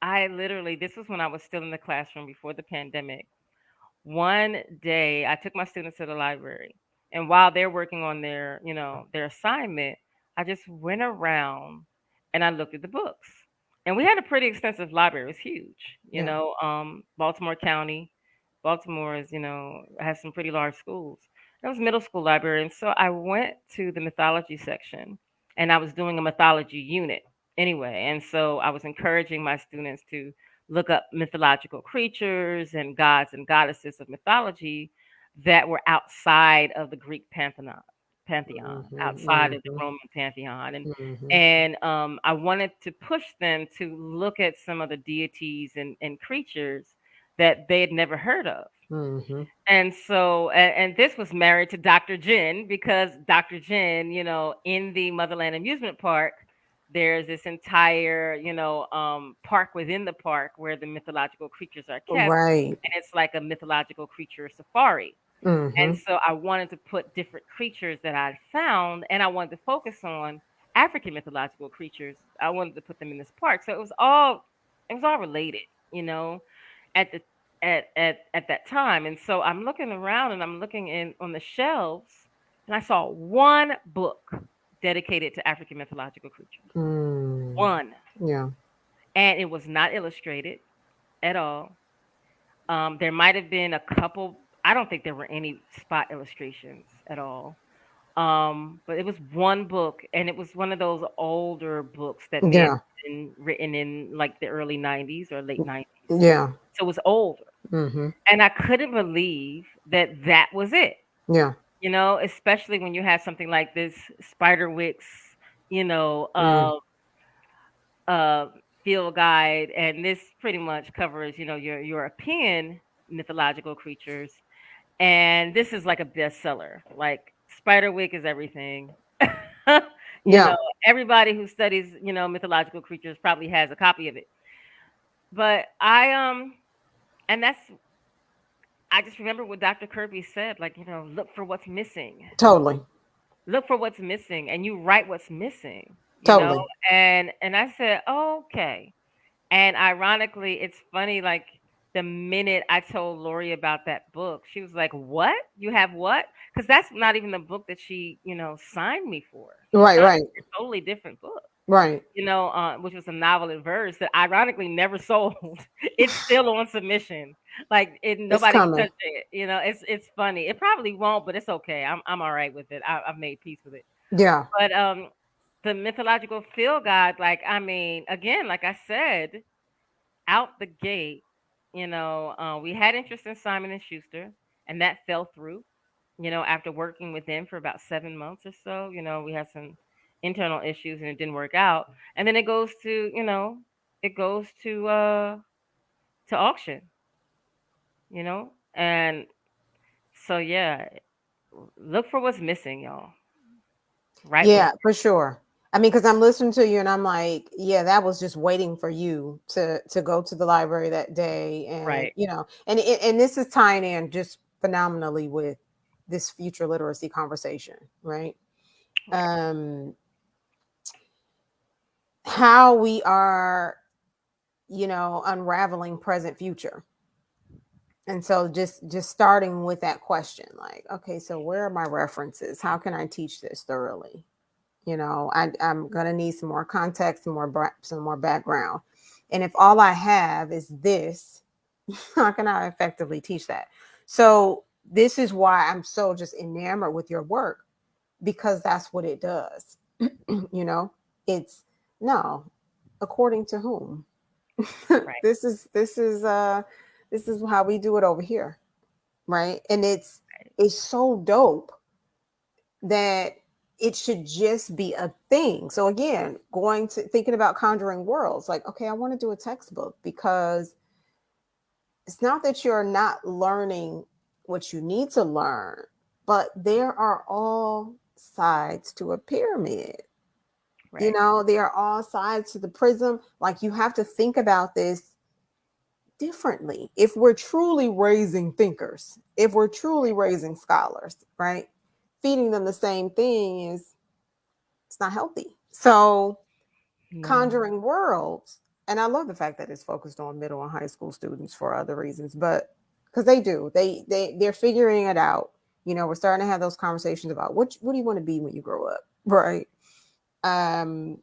I literally this was when I was still in the classroom before the pandemic. One day I took my students to the library, and while they're working on their assignment, I just went around and I looked at the books. And we had a pretty extensive library. It was huge. Yeah. Baltimore County. Baltimore has some pretty large schools. It was middle school library. And so I went to the mythology section, and I was doing a mythology unit anyway. And so I was encouraging my students to look up mythological creatures and gods and goddesses of mythology that were outside of the Greek pantheon, outside of the Hmm. Roman pantheon, and Hmm. Hmm. and I wanted to push them to look at some of the deities and creatures that they had never heard of. Hmm. And so, and this was married to Dr. Jin, because Dr. Jin, in the Motherland Amusement Park, there's this entire, park within the park where the mythological creatures are kept. Right. And it's like a mythological creature safari. And Hmm. so I wanted to put different creatures that I'd found, and I wanted to focus on African mythological creatures. I wanted to put them in this park. So it was all related, at the at that time. And so I'm looking around and I'm looking in on the shelves, and I saw one book dedicated to African mythological creatures. Mm. One. Yeah. and it was not illustrated at all. There might have been a couple. I don't think there were any spot illustrations at all. But it was one book, and it was one of those older books that may have Yeah. been written in like the early '90s or late '90s. Yeah. So it was older, Mm-hmm. and I couldn't believe that that was it. Yeah. Especially when you have something like this Spiderwick's, you know, Mm. uh, uh, field guide, and this pretty much covers, your European mythological creatures, and this is like a bestseller. Like Spiderwick is everything. you Yeah. know, everybody who studies, mythological creatures probably has a copy of it. But and I just remember what Dr. Kirby said, like, look for what's missing. Totally. Look for what's missing, and you write what's missing, Totally. and I said, okay. And ironically, it's funny, like the minute I told Lori about that book, she was like, "What? You have what?" Because that's not even the book that she, signed me for. She Right. signed Right. me for a totally different book, Right. which was a novel in verse that ironically never sold. It's still on submission. Like It's nobody can coming. touch it. It's funny. It probably won't, but it's okay. I'm all right with it. I've made peace with it. Yeah. But the mythological field guide, like I mean, again, like I said, out the gate, we had interest in Simon and Schuster, and that fell through. After working with them for about 7 months or so, we had some internal issues and it didn't work out. And then it goes to auction, and so yeah, look for what's missing, y'all. Right with Yeah, for sure. I mean, because I'm listening to you and I'm like, yeah, that was just waiting for you to go to the library that day, and right, and this is tying in just phenomenally with this future literacy conversation, right? right, Um, how we are, unraveling present future. And so just starting with that question, like, okay, so where are my references? How can I teach this thoroughly? I'm gonna need some more context, some more background. And if all I have is this, how can I effectively teach that? So this is why I'm so just enamored with your work, because that's what it does. you know, it's no, according to whom? right, This is how we do it over here, right? And it's so dope that it should just be a thing. So again, going to thinking about Conjuring Worlds, like, okay, I want to do a textbook, because it's not that you're not learning what you need to learn, but there are all sides to a pyramid. right, There are all sides to the prism. Like, you have to think about this differently if we're truly raising thinkers, if we're truly raising scholars, right? Feeding them the same thing is it's not healthy. So no, Conjuring Worlds, and I love the fact that it's focused on middle and high school students for other reasons, but because they're figuring it out. We're starting to have those conversations about what do you want to be when you grow up, right? um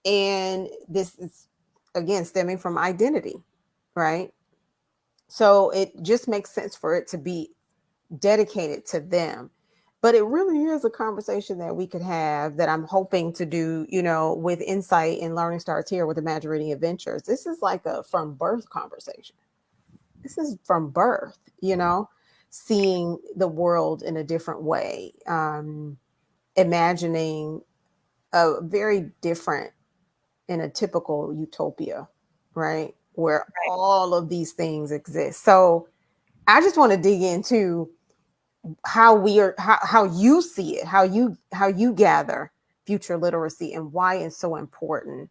and this is again stemming from identity, right? So it just makes sense for it to be dedicated to them. But it really is a conversation that we could have, that I'm hoping to do, with Insight and Learning Starts Here with Imagiread Adventures. This is like a from birth conversation. This is from birth, seeing the world in a different way, imagining a very different in a typical utopia, right? Where right. all of these things exist. So I just want to dig into how you see it, how you gather future literacy, and why it's so important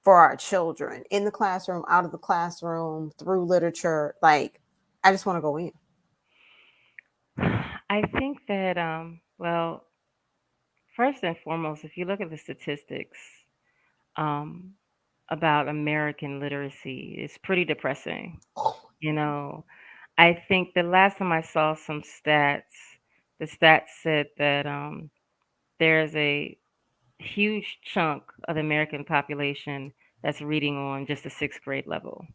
for our children in the classroom, out of the classroom, through literature. Like, I just want to go in. I think that well, first and foremost, if you look at the statistics um, about American literacy, it's pretty depressing. You know, I think the last time I saw some stats, the stats said that there's a huge chunk of the American population that's reading on just a sixth grade level.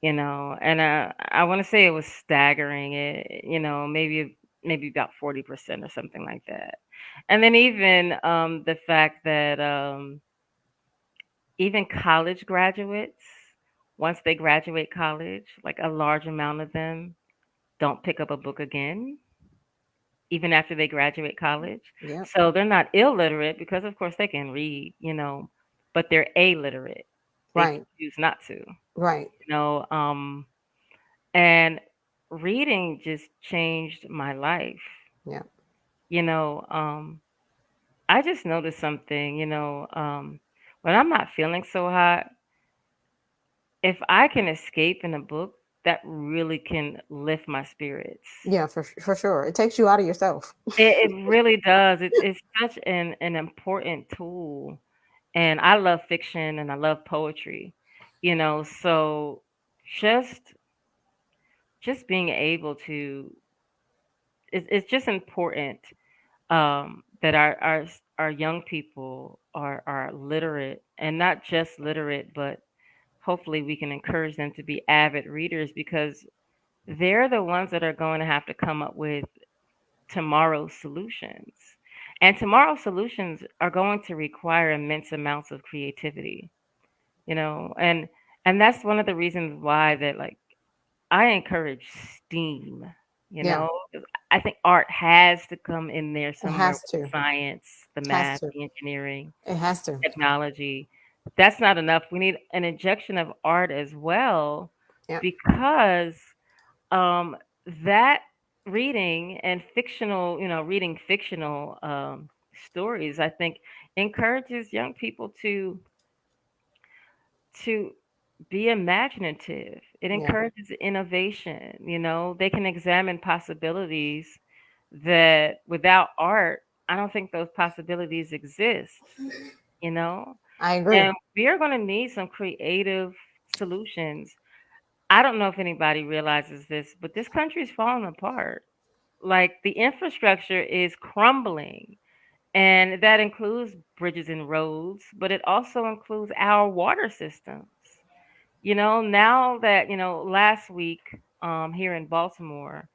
And I want to say it was staggering. Maybe about 40% or something like that. And then even the fact that even college graduates, once they graduate college, like a large amount of them don't pick up a book again, even after they graduate college. Yep. So they're not illiterate because, of course, they can read, but they're illiterate. They Right. choose not to, Right. you know. And reading just changed my life. Yeah. You know, I just noticed something, when I'm not feeling so hot, if I can escape in a book, that really can lift my spirits. Yeah, for sure. It takes you out of yourself. It really does. It's such an important tool. And I love fiction and I love poetry, so just just being able to it's just important that our young people are literate, and not just literate, but hopefully we can encourage them to be avid readers, because they're the ones that are going to have to come up with tomorrow's solutions. And tomorrow's solutions are going to require immense amounts of creativity, you know, and and that's one of the reasons why that, like, I encourage STEAM, you Yeah. know. 'Cause I think art has to come in there It somewhere has with the to. science, the Has math, to. the engineering, It has to. technology. That's not enough. We need an injection of art as well, Yeah. because um, that reading and reading fictional stories, I think, encourages young people to be imaginative. It Yeah. encourages innovation. They can examine possibilities that without art, I don't think those possibilities exist, you know? I agree. And we are going to need some creative solutions. I don't know if anybody realizes this, but this country is falling apart. Like, the infrastructure is crumbling, and that includes bridges and roads, but it also includes our water systems. Now that, last week, here in Baltimore,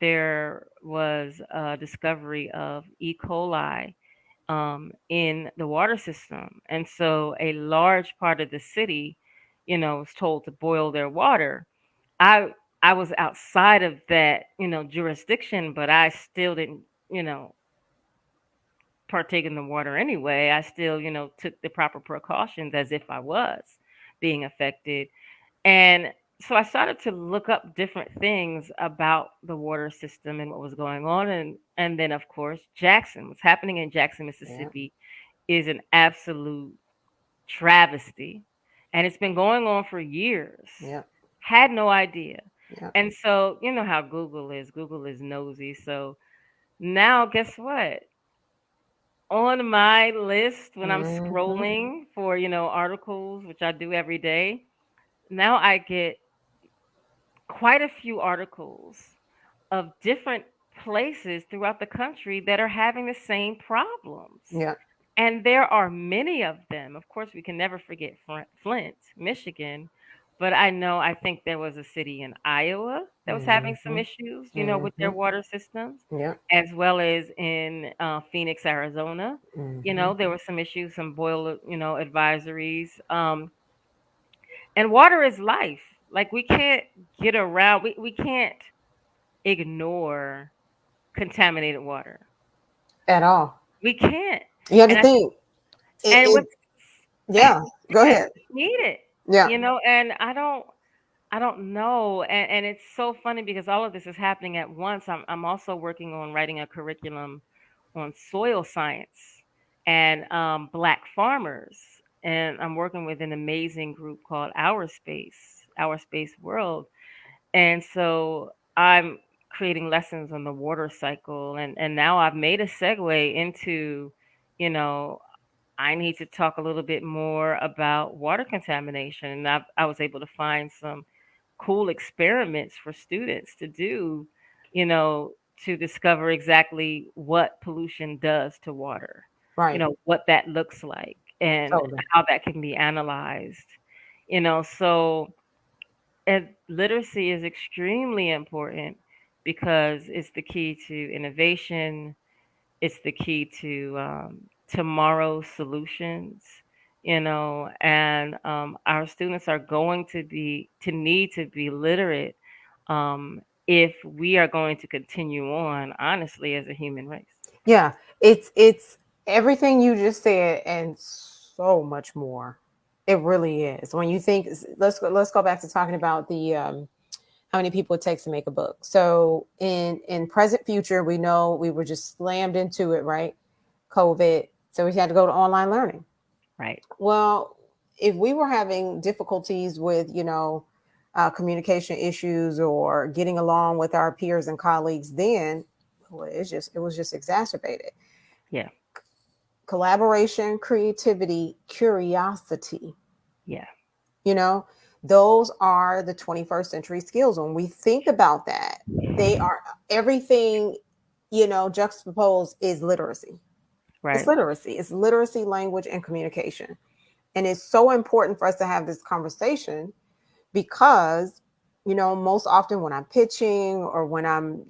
there was a discovery of E. coli in the water system. And so a large part of the city, was told to boil their water. I I was outside of that, jurisdiction, but I still didn't, you know, partake in the water anyway. I still, took the proper precautions as if I was being affected. And so I started to look up different things about the water system and what was going on. And then, of course, Jackson, what's happening in Jackson, Yeah. Mississippi, is an absolute travesty. And it's been going on for years. Yeah. Had no idea. Yeah. And so, you know how Google is. Google is nosy. So now, guess what? On my list, when I'm Hmm. scrolling for, articles, which I do every day, now I get quite a few articles of different places throughout the country that are having the same problems. Yeah. And there are many of them. Of course, we can never forget Flint, Michigan. But I think there was a city in Iowa that was having some Hmm. issues, with their Hmm. water systems, Yeah. as well as in Phoenix, Arizona. Hmm. There were some issues, some boil, advisories. And water is life. Like, we can't get around, we can't ignore contaminated water. At all. We can't. You have to And think. and It what's yeah. Go yeah, ahead. we need it. Yeah. And I don't know. And it's so funny because all of this is happening at once. I'm also working on writing a curriculum on soil science and black farmers. And I'm working with an amazing group called Our Space World. And so I'm creating lessons on the water cycle, and now I've made a segue into, you know, I need to talk a little bit more about water contamination. And I was able to find some cool experiments for students to do, you know, to discover exactly what pollution does to water, Right. what that looks like. and Totally. how that can be analyzed. So and literacy is extremely important because it's the key to innovation. It's the key to tomorrow's solutions. And our students are going to need to be literate um, if we are going to continue on, honestly, as a human race. Yeah, it's everything you just said and so much more. It really is. When you think, let's go back to talking about the how many people it takes to make a book. So in present future, we know we were just slammed into it, right? COVID, so we had to go to online learning. Right. Well, if we were having difficulties with, communication issues or getting along with our peers and colleagues, then well, it was just exacerbated. Yeah. Collaboration, creativity, curiosity, Yeah. you know, those are the 21st century skills. When we think about that, they are everything, juxtaposed is literacy. It's Right. literacy. It's literacy, language, and communication. And it's so important for us to have this conversation because, most often when I'm pitching or when I'm,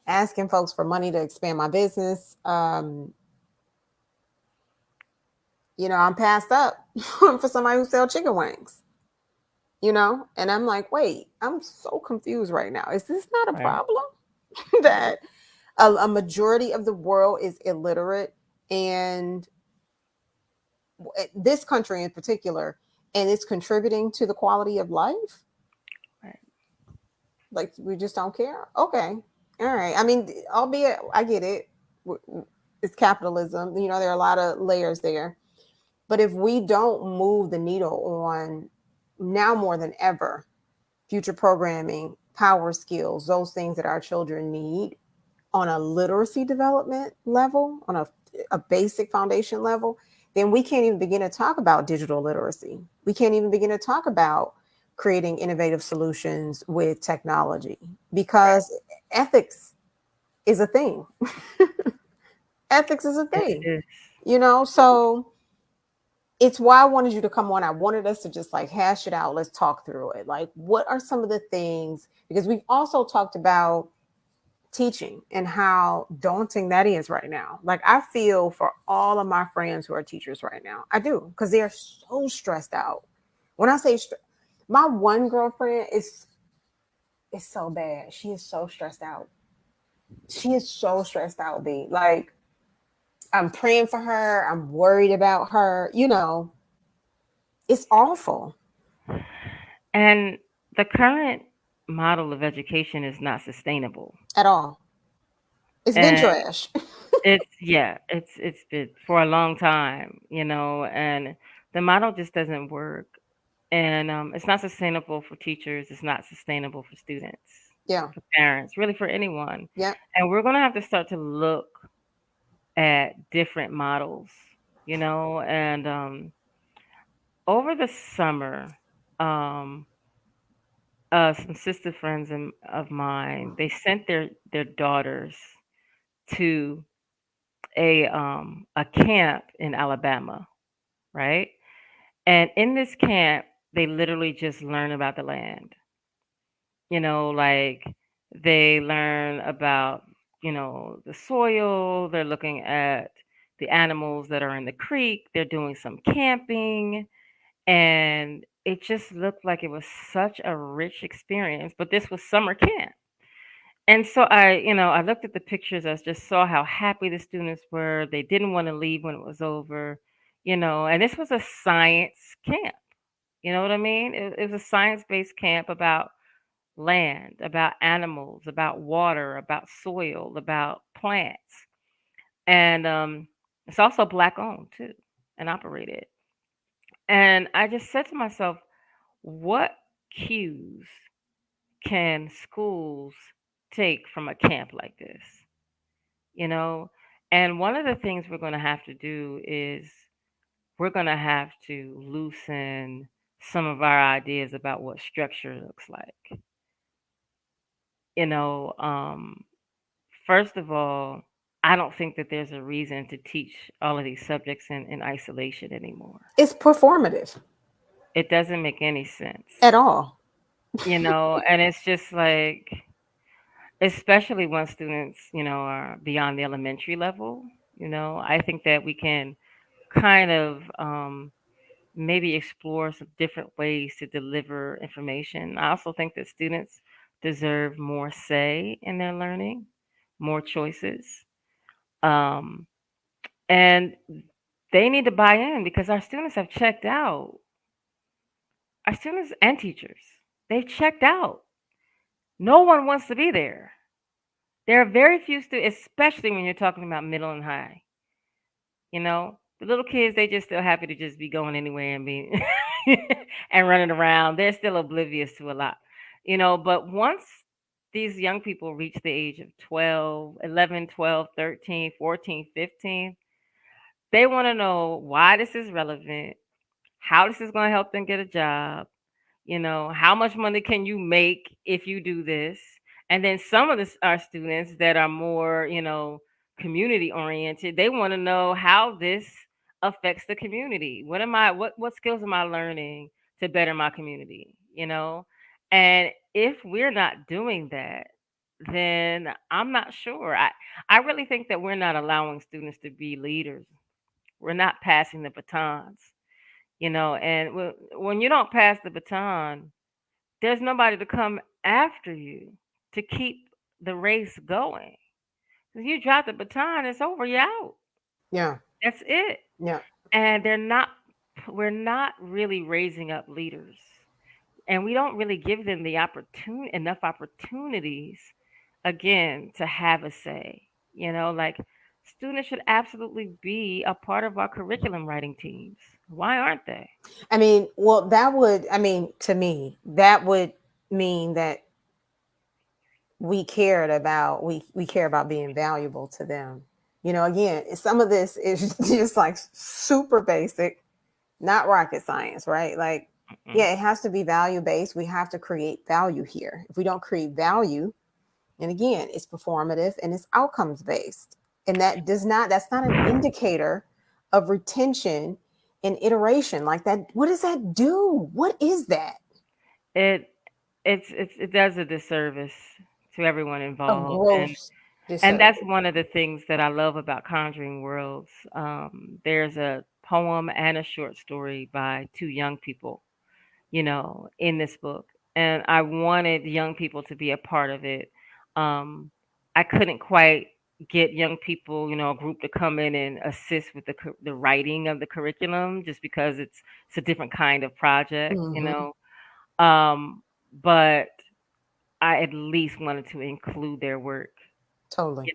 asking folks for money to expand my business, I'm passed up for somebody who sells chicken wings, and I'm like, wait, I'm so confused right now. Is this not a Right. problem that a majority of the world is illiterate and this country in particular, and it's contributing to the quality of life? Right. Like we just don't care. Okay, all right. I mean, albeit I get it. It's capitalism. There are a lot of layers there. But if we don't move the needle on now more than ever, future programming, power skills, those things that our children need on a literacy development level, on a basic foundation level, then we can't even begin to talk about digital literacy. We can't even begin to talk about creating innovative solutions with technology Right. because ethics is a thing. Ethics is a It thing, is. so it's why I wanted you to come on. I wanted us to just like hash it out. Let's talk through it. Like, what are some of the things? Because we've also talked about teaching and how daunting that is right now. Like, I feel for all of my friends who are teachers right now. I do, because they're so stressed out. When I say my one girlfriend is so bad. She is so stressed out. She is so stressed out, B. Like, I'm praying for her. I'm worried about her. It's awful And the current model of education is not sustainable. at all. It's been And trash. it's been for a long time, and the model just doesn't work. And it's not sustainable for teachers, it's not sustainable for students, Yeah. for parents, really for anyone. Yeah. And we're going to have to start to look at different models, and over the summer, um, some sister friends of mine, they sent their daughters to a camp in Alabama, right? And in this camp, they literally just learn about the land. Like they learn about, the soil, they're looking at the animals that are in the creek, they're doing some camping, and it just looked like it was such a rich experience. But this was summer camp. And so I looked at the pictures. I just saw how happy the students were. They didn't want to leave when it was over, and this was a science camp. You know what I mean? It was a science-based camp about land, about animals, about water, about soil, about plants. And it's also black owned too and operated. And I just said to myself, what cues can schools take from a camp like this? you know and one of the things we're going to have to do is we're going to have to loosen some of our ideas about what structure looks like. you know um First of all, I don't think that there's a reason to teach all of these subjects in isolation anymore. It's performative It doesn't make any sense, at all. and it's just like, especially when students, are beyond the elementary level, I think that we can kind of maybe explore some different ways to deliver information. I also think that students deserve more say in their learning, more choices. Um, and they need to buy in because our students have checked out. Our students and teachers, they've checked out. No one wants to be there. There are very few students, especially when you're talking about middle and high. The little kids, they just still happy to just be going anywhere and be and running around. They're still oblivious to a lot. But once these young people reach the age of 12, 11, 12, 13, 14, 15, they want to know why this is relevant, how this is going to help them get a job, how much money can you make if you do this? And then some of our students that are more, community oriented, they want to know how this affects the community. What skills am I learning to better my community, And if we're not doing that, then I'm not sure. I really think that we're not allowing students to be leaders. We're not passing the batons, and when you don't pass the baton, there's nobody to come after you to keep the race going. If you drop the baton, it's over. You're out. Yeah. That's it. Yeah. And we're not really raising up leaders, and we don't really give them enough opportunities, again, to have a say. Like, students should absolutely be a part of our curriculum writing teams. Why aren't they? I mean, well, that would, I mean, to me, that would mean that we care about being valuable to them. Again, some of this is just like super basic, not rocket science, right? Like, Mm-mm. yeah, it has to be value based. We have to create value here. If we don't create value, and again, it's performative and it's outcomes based. And that's not an indicator of retention and iteration like that. What does that do? What is that? It it does a disservice to everyone A involved, gross and that's disservice. one of the things that I love about Conjuring Worlds. There's a poem and a short story by two young people, in this book, and I wanted young people to be a part of it. Um, I couldn't quite get young people, a group to come in and assist with the writing of the curriculum, just because it's a different kind of project. Mm-hmm. Um, but I at least wanted to include their work, Totally.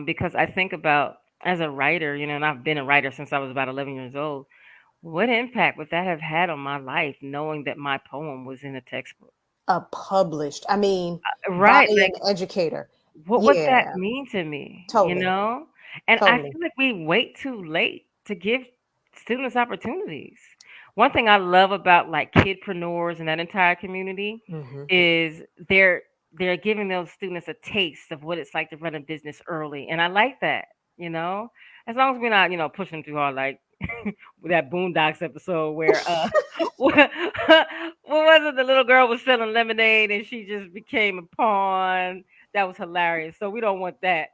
because I think about, as a writer, and I've been a writer since I was about 11 years old. What impact would that have had on my life, knowing that my poem was in a textbook? Published. I mean, by Right. an Like, educator. what would that Yeah, mean to me, totally. And I Totally. feel like we wait too late to give students opportunities. One thing I love about, like, kidpreneurs and that entire community Mm-hmm. is they're they're giving those students a taste of what it's like to run a business early, and I like that. You know, as long as we're not, pushing too hard, like with that Boondocks episode where what, what was it? The little girl was selling lemonade and she just became a pawn. That was hilarious. So we don't want that.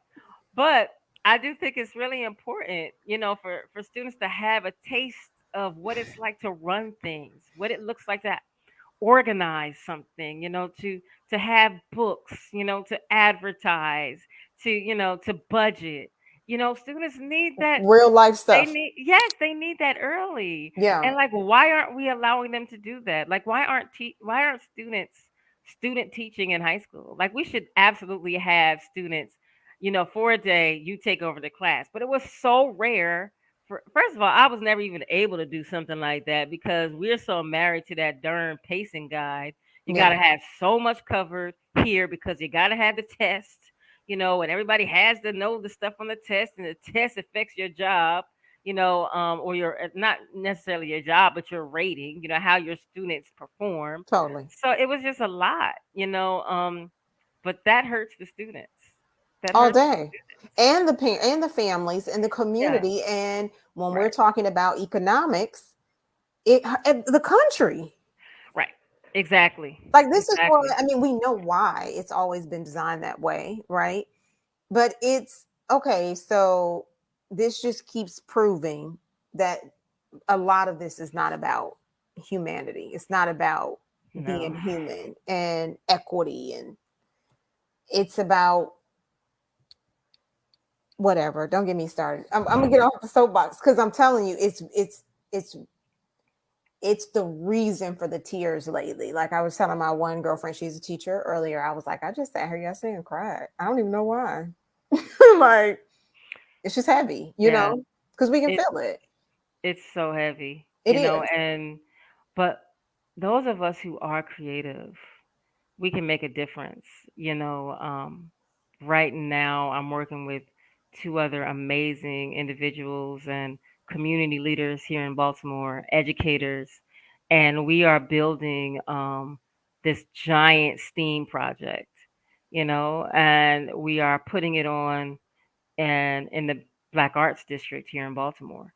But I do think it's really important, for students to have a taste of what it's like to run things, what it looks like to organize something, to have books, to advertise, to budget. Students need that. Real life They stuff. need, yes, they need that early. Yeah. And, like, why aren't we allowing them to do that? Like, why aren't students student teaching in high school? Like, we should absolutely have students, for a day you take over the class. But it was so rare. First of all, I was never even able to do something like that because we're so married to that darn pacing guide. You got Yeah. to have so much covered here because you got to have the test, and everybody has to know the stuff on the test, and the test affects your job, or your, not necessarily your job, but your rating, how your students perform. Totally. So it was just a lot, but that hurts the students. that all hurts day. students. And and the families and the Yeah, community. And when we're right, talking about economics, the country. right. Exactly, Like this is what exactly. I mean, we know why it's always been designed that way, right? But it's okay, so this just keeps proving that a lot of this is not about humanity. It's not about No. being human and equity, and it's about whatever. Don't get me started. I'm gonna get off the soapbox because I'm telling you, it's it's the reason for the tears lately. Like I was telling my one girlfriend, she's a teacher earlier. I was like, I just sat here yesterday and cried. I don't even know why. Like it's just heavy, Yeah, because we can it feel it. it's so heavy, It is. and but those of us who are creative, we can make a difference. You know, right now I'm working with two other amazing individuals and community leaders here in Baltimore, educators, and we are building this giant STEAM project. And we are putting it on and in the Black Arts District here in Baltimore.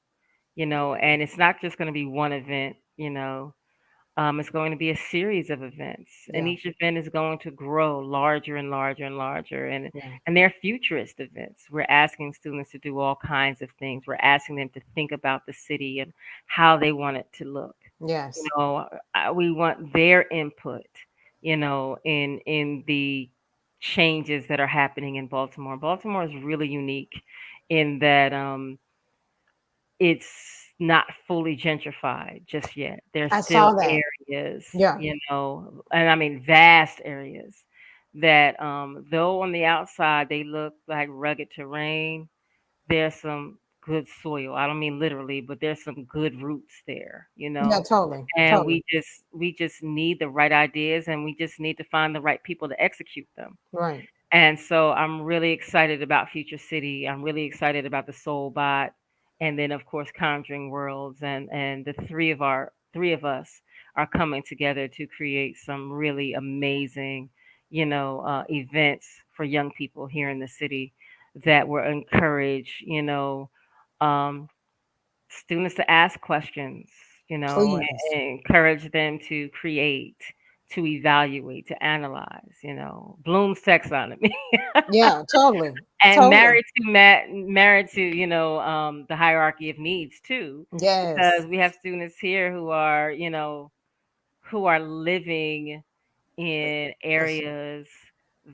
And it's not just going to be one event. It's going to be a series of events, and Yeah. each event is going to grow larger and larger and larger. And Yeah. and they're futurist events. We're asking students to do all kinds of things. We're asking them to think about the city and how they want it to look. You Yes. know, we want their input. In the changes that are happening in Baltimore. Baltimore is really unique in that it's not fully gentrified just yet. There's I still saw that. areas, Yeah. and I mean vast areas that, though on the outside they look like rugged terrain, there's some good soil. I don't mean literally, but there's some good roots there, Yeah, totally. and Totally. we just need the right ideas, and we just need to find the right people to execute them. Right. And so I'm really excited about Future City. I'm really excited about the Soul Bot, and then of course Conjuring Worlds, and the three of us are coming together to create some really amazing, events for young people here in the city that will encourage, um, students to ask questions, Please. and encourage them to create, to evaluate, to analyze, Bloom's taxonomy. Yeah, totally. And Totally. married to, the hierarchy of needs too, because Yes. we have students here who are living in It's- areas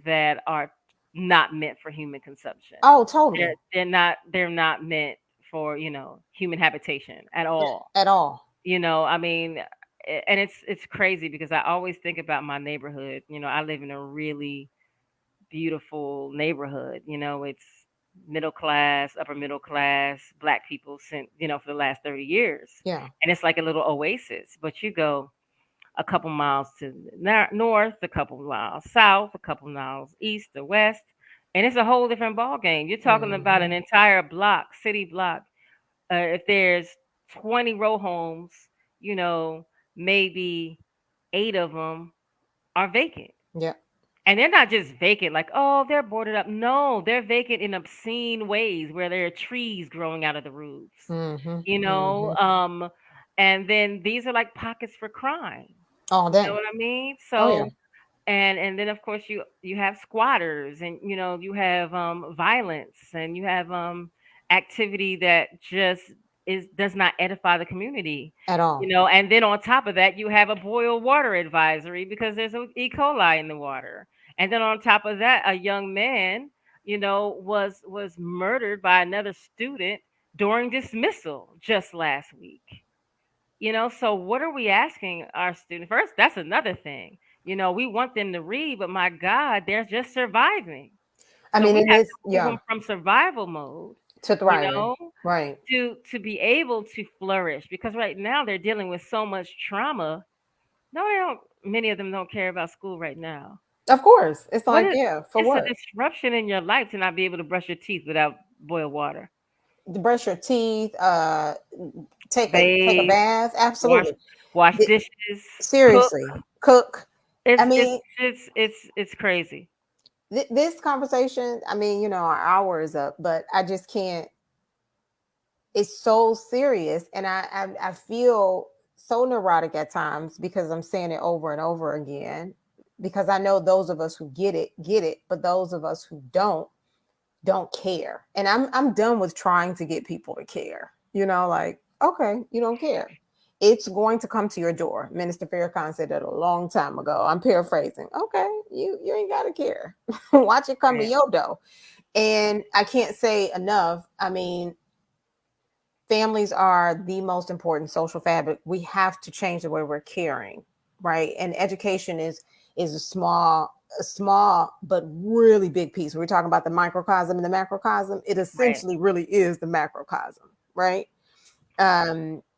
that are not meant for human consumption. oh, They're totally. they're not they're not meant for, human habitation at all. At all. I mean, and it's crazy because I always think about my neighborhood. I live in a really beautiful neighborhood. It's middle class, upper middle class, black people since, for the last 30 years. Yeah. And it's like a little oasis. But you go a couple miles to north, a couple miles south, a couple miles east or west, and it's a whole different ball game. You're talking about an Hmm. entire block, city block. If there's 20 row homes, you know, maybe 8 of them are vacant. Yeah. And they're not just vacant, like, oh, they're boarded up. No, they're vacant in obscene ways where there are trees growing out of the roofs, Hmm. you know. Hmm. Um, and then these are like pockets for crime. All You know day. what I mean? Oh yeah. So, and then of course you have squatters, and you have violence, and you have activity that just is does not edify the community. At all. And then on top of that you have a boil water advisory because there's a E. coli in the water. And then on top of that, a young man, was murdered by another student during dismissal just last week. So what are we asking our students? First, that's another thing. We want them to read, but my God, they're just surviving. I So mean, we it have is. to move Yeah. them from survival mode, To you thriving. know, Right. to be able to flourish. Because right now they're dealing with so much trauma. No, they don't. Many of them don't care about school right now. Of course. It's What like, is? yeah. For It's a what? disruption in your life to not be able to brush your teeth without boiled water, To brush your teeth. Take a bathe, bath. wash Absolutely. wash The- dishes, cook. Seriously. Cook. I It's it's mean, it's it's it's crazy. This conversation, I mean, our hour is up, but I just can't. It's so serious, and I feel so neurotic at times because I'm saying it over and over again. Because I know those of us who get it, but those of us who don't care. And I'm done with trying to get people to care. Like, okay, you don't care. It's going to come to your door. Minister Farrakhan said that a long time ago. I'm paraphrasing. Okay, you ain't gotta care. Watch it come to Right. your door. And I can't say enough. I mean, families are the most important social fabric. We have to change the way we're caring, right? And education is a small but really big piece. We're talking about the microcosm and the macrocosm. It Right. essentially really is the macrocosm, right?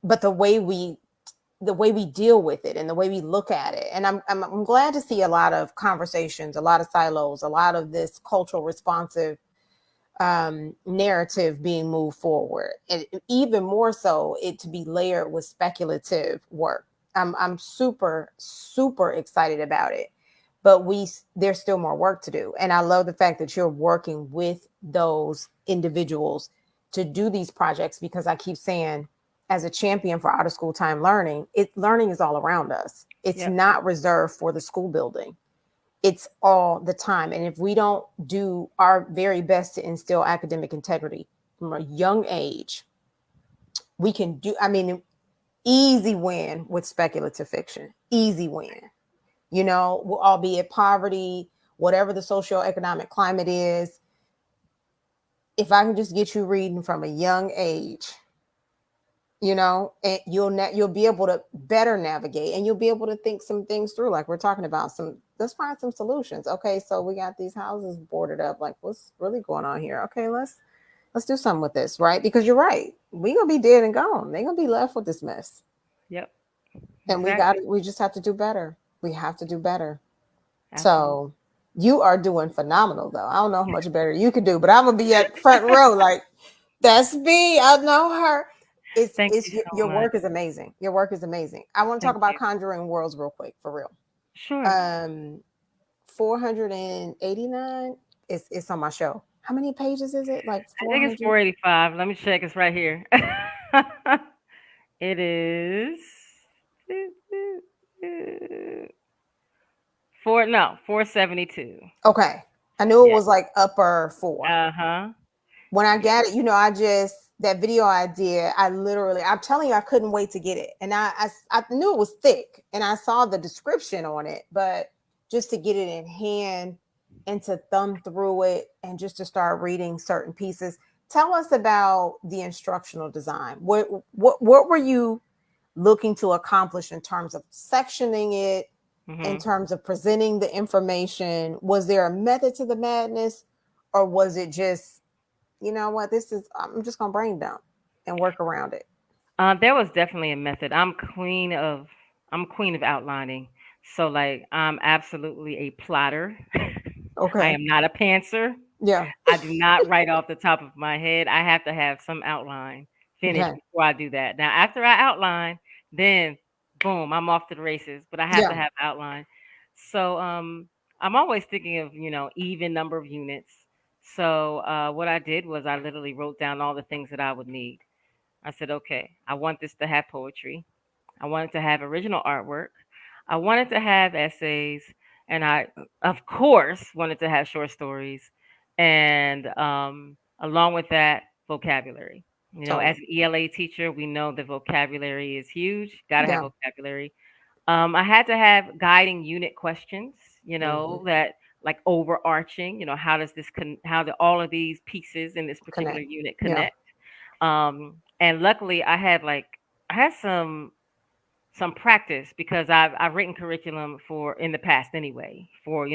But the way we deal with it and the way we look at it, and I'm glad to see a lot of conversations, a lot of silos, a lot of this cultural responsive narrative being moved forward, and even more so, it to be layered with speculative work. I'm super super excited about it, but there's still more work to do, and I love the fact that you're working with those individuals to do these projects because I keep saying, as a champion for out of school time learning, learning is all around us. It's Yep. not reserved for the school building, it's all the time. And if we don't do our very best to instill academic integrity from a young age, we can do, I mean, easy win with speculative fiction, easy win, albeit poverty, whatever the socioeconomic climate is. If I can just get you reading from a young age, and you'll be able to better navigate, and you'll be able to think some things through, like we're talking about. Let's find some solutions. Okay, so we got these houses boarded up, like what's really going on here? Okay, let's do something with this, right? Because you're right, we gonna be dead and gone, they're gonna be left with this mess, Yep. and Exactly. we just have to do better. We have to do better. Absolutely. So you are doing phenomenal, though. I don't know how much better you could do, but I'm gonna be at front row, like, that's me. I know her. Thank It's you so your much. work is amazing. Your work is amazing. I want to talk Thank about you. Conjuring Worlds real quick, for real. Sure. 489. It's on my show. How many pages is it? Like I think it's 400? 485. Let me check. It's right here. It is four. No, 472. Okay. I knew it Yeah. was like upper four. Uh-huh. When I Yeah. got it, that video I did, I'm telling you, I couldn't wait to get it. And I knew it was thick and I saw the description on it, but just to get it in hand and to thumb through it and just to start reading certain pieces. Tell us about the instructional design. What were you looking to accomplish in terms of sectioning it, in Mhm. terms of presenting the information? Was there a method to the madness, or was it just, I'm just gonna brain dump and work around it? There was definitely a method. I'm queen of outlining. So like I'm absolutely a plotter. I Okay. am not a pantser. Yeah. I do not write off the top of my head. I have to have some outline finished Okay. before I do that. Now, after I outline, then boom, I'm off to the races. But I have to Yeah. have outline. So I'm always thinking of even number of units. So what I did was I literally wrote down all the things that I would need. I said, okay, I want this to have poetry. I wanted to have original artwork. I wanted to have essays, and I, of course, wanted to have short stories, and along with that, vocabulary. As Totally. an ELA teacher, we know that vocabulary is huge. Got to have Yeah. vocabulary. I had to have guiding unit questions. Hmm. That like overarching. How does how do all of these pieces in this particular Connect. unit Yeah. connect? And luckily, I had some practice because I've written curriculum for in the past anyway for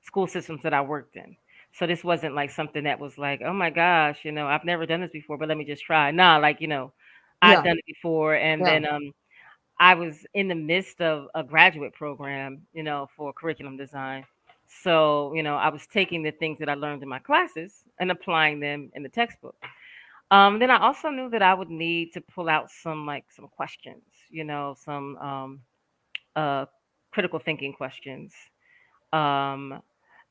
school systems that I worked in. So this wasn't like something that was like, oh my gosh, I've never done this before, but let me just try. Nah, like I've Yeah. done it before, and Yeah. then I was in the midst of a graduate program, for curriculum design. So I was taking the things that I learned in my classes and applying them in the textbook. Then I also knew that I would need to pull out some questions, some uh, critical thinking questions, um,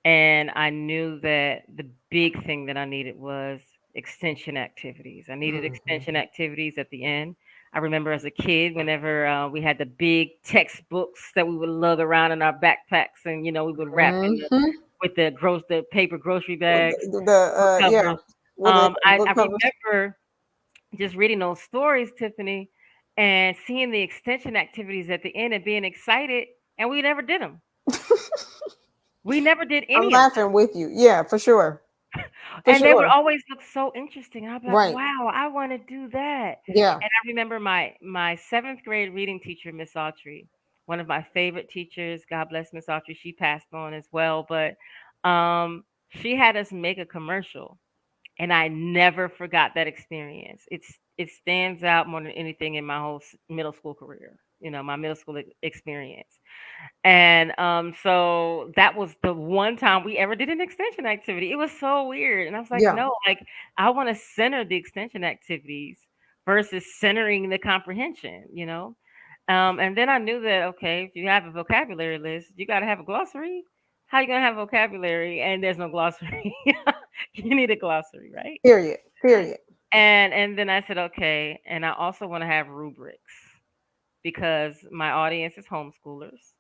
And I knew that the big thing that I needed was extension activities. I needed Hmm. extension activities at the end. I remember as a kid, whenever we had the big textbooks that we would lug around in our backpacks, and we would wrap in Hmm. with the paper grocery With bags, book yeah, covers. with the I book covers. remember just reading those stories, Tiffany, and seeing the extension activities at the end and being excited, and we never did them. We never did I'm any of them. laughing with you. Yeah, for sure. For And they would sure. always look so interesting. I'd be like, Right. "Wow, I want to do that." Yeah. And I remember my seventh grade reading teacher, Miss Autry, one of my favorite teachers. God bless Miss Autry. She passed on as well, but she had us make a commercial, and I never forgot that experience. It stands out more than anything in my whole middle school career. My middle school experience. And so that was the one time we ever did an extension activity. It was so weird. And I was like, Yeah. no, like I want to center the extension activities versus centering the comprehension. And then I knew that, okay, if you have a vocabulary list, you got to have a glossary. How you going to have vocabulary and there's no glossary? You need a glossary, right? Period. Period. And then I said, okay, and I also want to have rubrics because my audience is homeschoolers.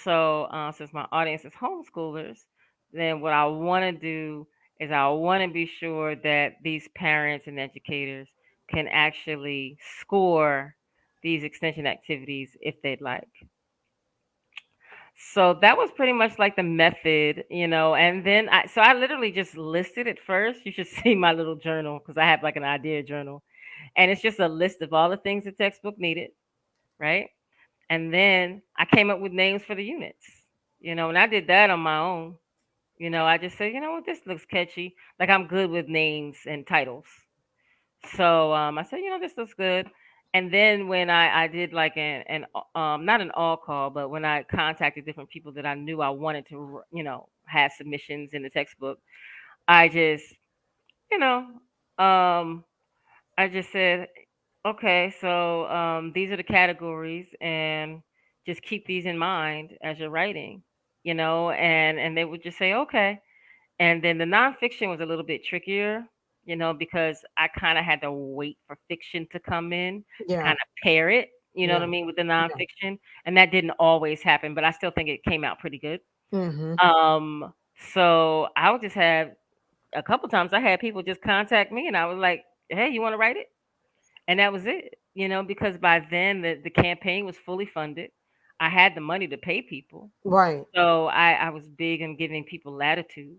So, since my audience is homeschoolers, then what I want to do is I want to be sure that these parents and educators can actually score these extension activities if they'd like. So that was pretty much like the method. And then I literally just listed it first. You should see my little journal because I have like an idea journal, and it's just a list of all the things the textbook needed, right? And then I came up with names for the units, and I did that on my own. I just said, you know what, this looks catchy. Like I'm good with names and titles. So I said, this looks good. And then when I did like an not an all call, but when I contacted different people that I knew I wanted to, have submissions in the textbook, I just, you know, um, I just said, okay, so these are the categories, and just keep these in mind as you're writing, and they would just say, okay. And then the nonfiction was a little bit trickier, because I kind of had to wait for fiction to come in to Yeah. kind of pair it, you know what Yeah. I mean, with the Yeah. nonfiction. And that didn't always happen, but I still think it came out pretty good. Hmm. Um, so I would just have a couple times I had people just contact me, and I was like, hey, you want to write it? And that was it, because by then the campaign was fully funded. I had the money to pay people. Right. So I was big on giving people latitude.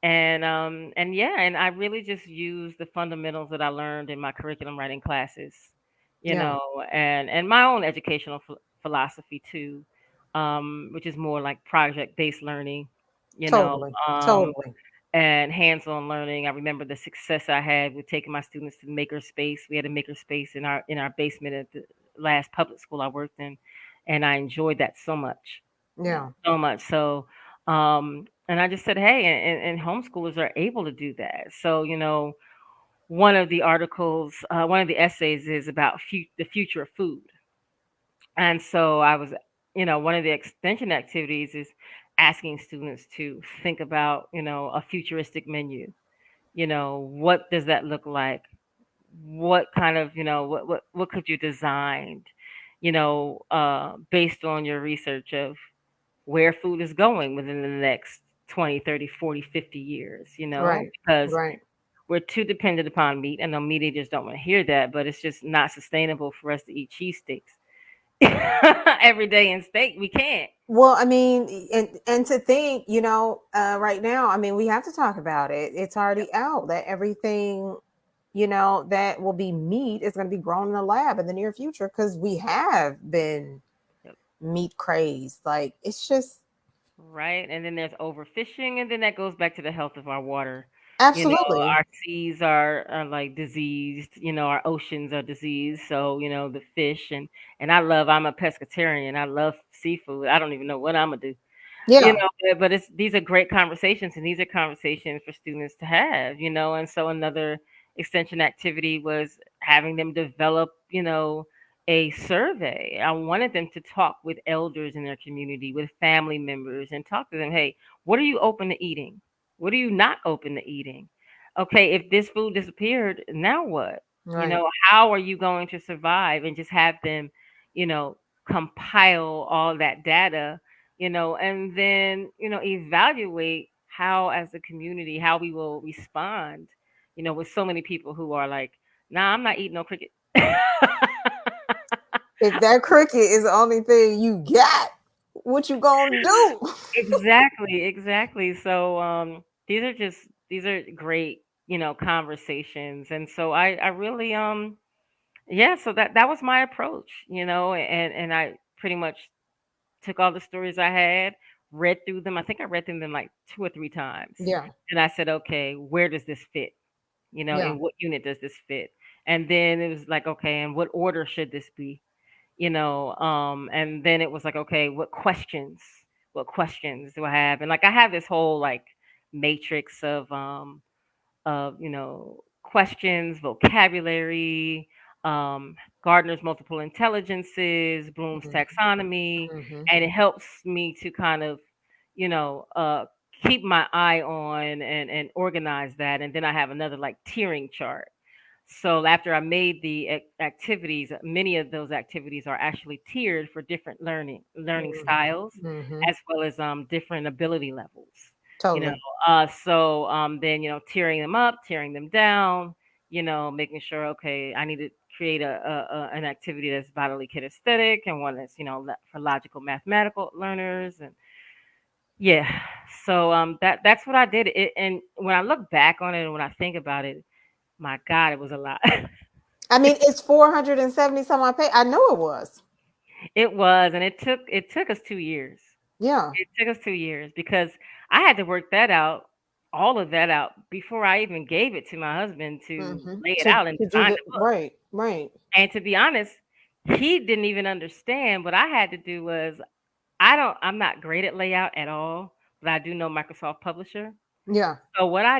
And yeah, and I really just used the fundamentals that I learned in my curriculum writing classes, you Yeah. know, and my own educational philosophy too, which is more like project based learning, you know, Totally. um, Totally. and hands-on learning. I remember the success I had with taking my students to the maker space. We had a maker space in our basement at the last public school I worked in, and I enjoyed that so much, Yeah. so much. So, and I just said, hey, and homeschoolers are able to do that. So, one of the essays is about the future of food, and so one of the extension activities is asking students to think about, a futuristic menu. What does that look like? What kind of, what could you design, based on your research of where food is going within the next 20, 30, 40, 50 years, Right. because Right. we're too dependent upon meat. I know media just don't want to hear that, but it's just not sustainable for us to eat cheesesteaks every day in steak. We can't. Well, I mean, and to think, right now, I mean, we have to talk about it. It's Yep, already out that everything, that will be meat is going to be grown in the lab in the near future because we have been yep. meat crazed. Like it's just Right. And then there's overfishing, and then that goes back to the health of our water. absolutely, Our seas are like diseased, our oceans are diseased. So, the fish and I'm a pescatarian. I love seafood. I don't even know what I'm gonna do. yeah, But these are great conversations, and these are conversations for students to have. And so another extension activity was having them develop, a survey. I wanted them to talk with elders in their community, with family members, and talk to them. Hey, what are you open to eating? What are you not open to eating? Okay, if this food disappeared, now what? Right. How are you going to survive? And just have them, you know, compile all that data, and then, evaluate how, as a community, how we will respond, with so many people who are like, nah, I'm not eating no cricket. If that cricket is the only thing you got, what you gonna do? Exactly, exactly. So these are great, conversations. And so I really yeah, so that was my approach, and I pretty much took all the stories I had, read through them. I think I read through them like two or three times. Yeah, And I said, okay, where does this fit? yeah. In what unit does this fit? And then it was like, okay, and what order should this be? And then it was like, okay, what questions do I have? And like I have this whole like matrix of questions, vocabulary, um, Gardner's multiple intelligences, Bloom's Mhm, taxonomy, mhm, and it helps me to kind of, you know, uh, keep my eye on and organize that. And then I have another like tiering chart. So after I made the activities, many of those activities are actually tiered for different learning mhm, styles, mhm. as well as different ability levels. You know, Totally. so then tiering them up, tearing them down. Making sure, okay, I need to create an activity that's vitally kinesthetic and one that's for logical mathematical learners. And yeah, so that's what I did. And when I look back on it and when I think about it, my God, it was a lot. I mean, it's 470 some I pay. I know it was. It was, and it took us 2 years. Yeah. It took us 2 years because I had to work that out, all of that out, before I even gave it to my husband to Hmm. lay it out and To do design the the book. right, right. And to be honest, he didn't even understand. What I had to do was, I'm not great at layout at all, but I do know Microsoft Publisher. Yeah, So what I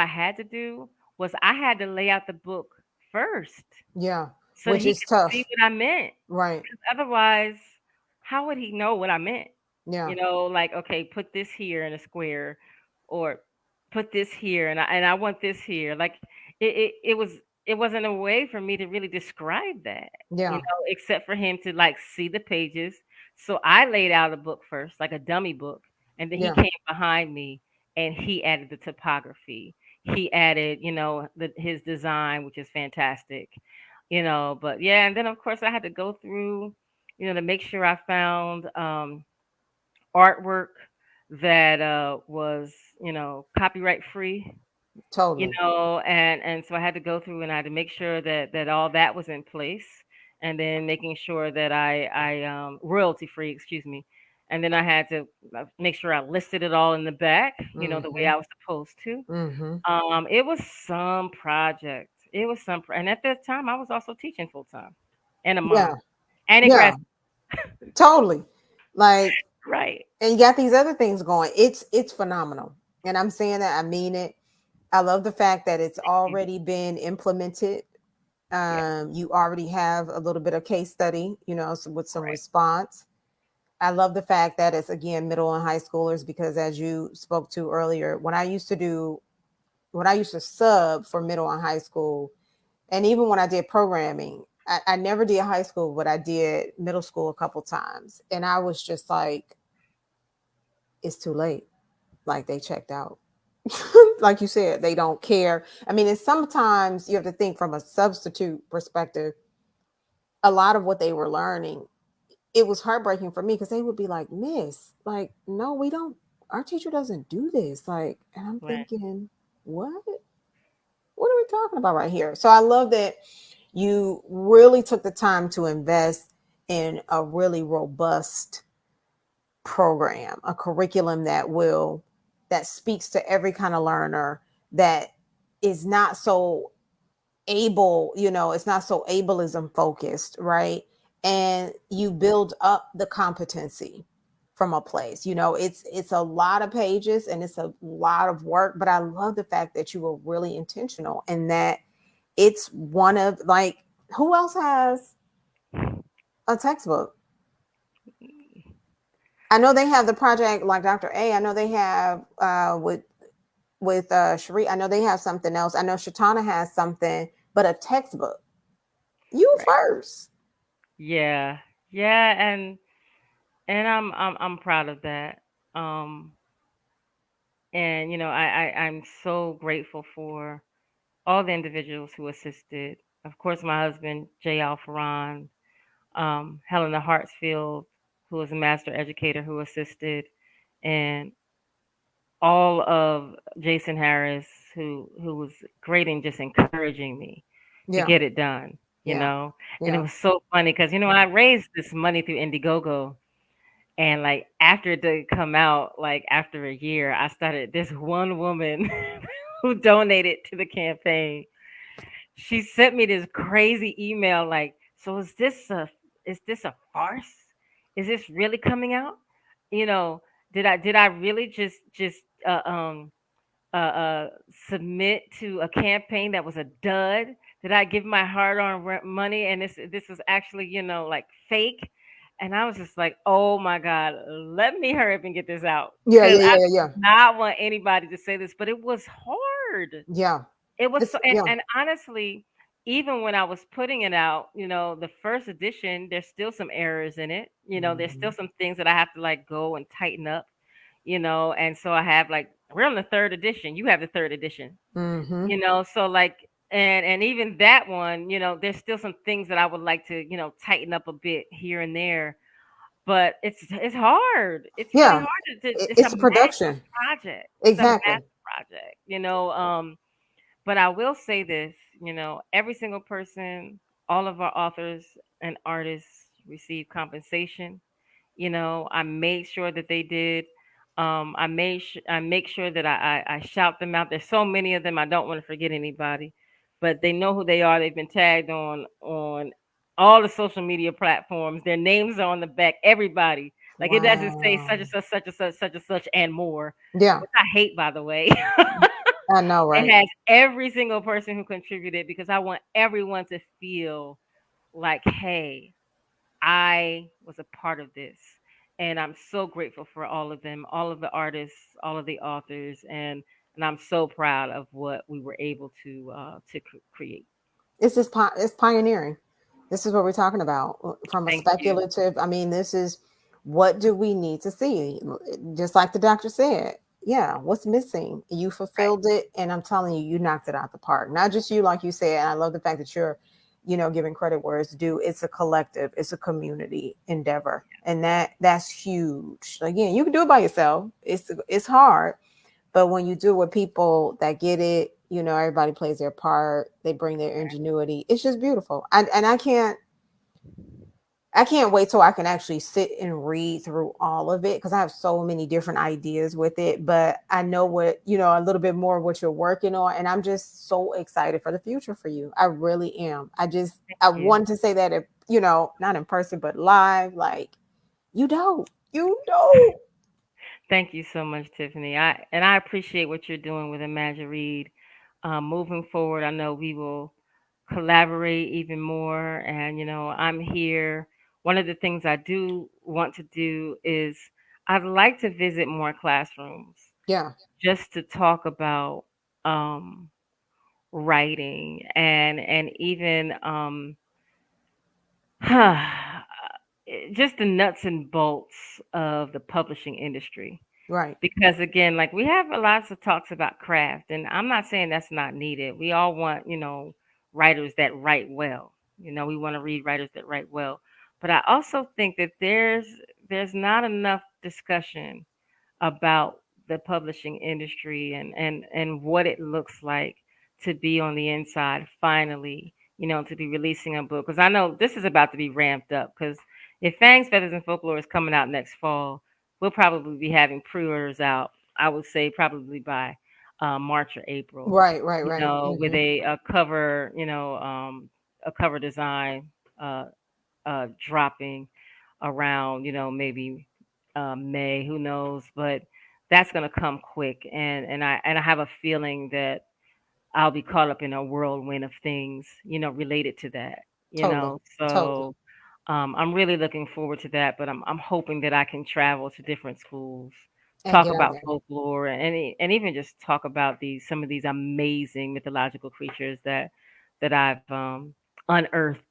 had to do was I had to lay out the book first yeah. so that Which he is could see tough. what I meant. Right. Otherwise, how would he know what I meant? Yeah, Like, okay, put this here in a square, or put this here, and I want this here. Like, it wasn't a way for me to really describe that, yeah, except for him to like see the pages. So I laid out a book first, like a dummy book, and then he yeah, came behind me and he added the topography. He added, his design, which is fantastic. But yeah, and then of course I had to go through, to make sure I found artwork that was, copyright free, totally. and so I had to go through and I had to make sure that all that was in place, and then making sure that I royalty free, excuse me, and then I had to make sure I listed it all in the back, the way Hmm. I was supposed to. Hmm. It was some project. It was and at that time I was also teaching full time, and a mom, Yeah, and a yeah, grad. totally. Like, Right. and you got these other things going. It's phenomenal. And I'm saying that, I mean it. I love the fact that it's already been implemented. Yeah. You already have a little bit of case study, with some Right. response. I love the fact that it's, again, middle and high schoolers, because as you spoke to earlier, when I used to sub for middle and high school, and even when I did programming, I never did high school, but I did middle school a couple times. And I was just like, it's too late. Like, they checked out. Like you said, they don't care. I mean, and sometimes you have to think from a substitute perspective, a lot of what they were learning, it was heartbreaking for me, because they would be like, Miss, like, no, we don't, our teacher doesn't do this. Like, and I'm Right. thinking, what? What are we talking about right here? So I love that you really took the time to invest in a really robust program, a curriculum that speaks to every kind of learner, that is not so it's not so ableism focused, right? And you build up the competency from a place. It's a lot of pages and it's a lot of work, but I love the fact that you were really intentional, and that it's one of, like, who else has a textbook. I know they have the project like Dr. A. I know they have with Sharise. I know they have something else. I know Shatana has something, but a textbook. You Right. first. Yeah. Yeah, and I'm proud of that. Um and I'm so grateful for all the individuals who assisted. Of course, my husband, J. Alfaron, Helena Hartsfield, who was a master educator who assisted, and all of Jason Harris, who was great in just encouraging me to Yeah, get it done, you yeah, know. And it yeah. was so funny because I raised this money through Indiegogo, and like after it did come out, like after a year, I started this one woman who donated to the campaign. She sent me this crazy email like, so is this a farce? Is this really coming out? You know, did I really just uh, submit to a campaign that was a dud? Did I give my hard-earned money and this was actually like fake? And I was just like, oh my God, let me hurry up and get this out Yeah, because yeah, I yeah, do yeah. not want anybody to say this, but it was hard. Yeah. It was It's so, and, yeah. and honestly, even when I was putting it out, the first edition, there's still some errors in it. There's still Mhm. some things that I have to like go and tighten up, and so I have like we're on the third edition. You have the third edition, Mhm. so like and even that one, there's still some things that I would like to, tighten up a bit here and there. But it's hard. It's really Yeah. hard it's a It's a massive production. project. It's a Exactly. massive project. But I will say this, every single person, all of our authors and artists receive compensation. I made sure that they did. I make sure that I shout them out. There's so many of them. I don't want to forget anybody, but they know who they are. They've been tagged on all the social media platforms. Their names are on the back. Everybody. Like it doesn't say Wow. such and such, such and such, such and such, and more, Yeah. which I hate, by the way. I know, It right? has every single person who contributed because I want everyone to feel like, hey, I was a part of this. And I'm so grateful for all of them, all of the artists, all of the authors, and I'm so proud of what we were able to create. It's just it's pioneering. This is what we're talking about from a Thank you. speculative. I mean, this is what do we need to see? Just like the doctor said, yeah, what's missing? You Right. fulfilled it, and I'm telling you, you knocked it out the park. Not just you, like you said. And I love the fact that you're, giving credit where it's due. It's a collective, it's a community endeavor, and that's huge. Again, you can do it by yourself. It's hard, but when you do it with people that get it, everybody plays their part. They bring their ingenuity. It's just beautiful. And I can't wait till I can actually sit and read through all of it because I have so many different ideas with it. But I know a little bit more of what you're working on, and I'm just so excited for the future for you. I really am. I Thank you. want to say that if not in person but live, like you don't. Thank you so much, Tiffany. I appreciate what you're doing with Imagiread. Moving forward, I know we will collaborate even more. And I'm here. One of the things I do want to do is I'd like to visit more classrooms Yeah. just to talk about um, writing and even just the nuts and bolts of the publishing industry. Right. Because again, like we have a lots of talks about craft, and I'm not saying that's not needed. We all want, writers that write well. We want to read writers that write well. But I also think that there's not enough discussion about the publishing industry and what it looks like to be on the inside finally, to be releasing a book. Because I know this is about to be ramped up. Because if Fangs, Feathers, and Folklore is coming out next fall, we'll probably be having pre-orders out. I would say probably by March or April. Right. Right. Right. With Hmm. a cover, a cover design uh, dropping around, maybe May, who knows? But that's gonna come quick, and I have a feeling that I'll be caught up in a whirlwind of things, related to that. Totally. Totally. So I'm really looking forward to that, but I'm hoping that I can travel to different schools, And talk get out about there. folklore, and even just talk about these some of these amazing mythological creatures that I've unearthed,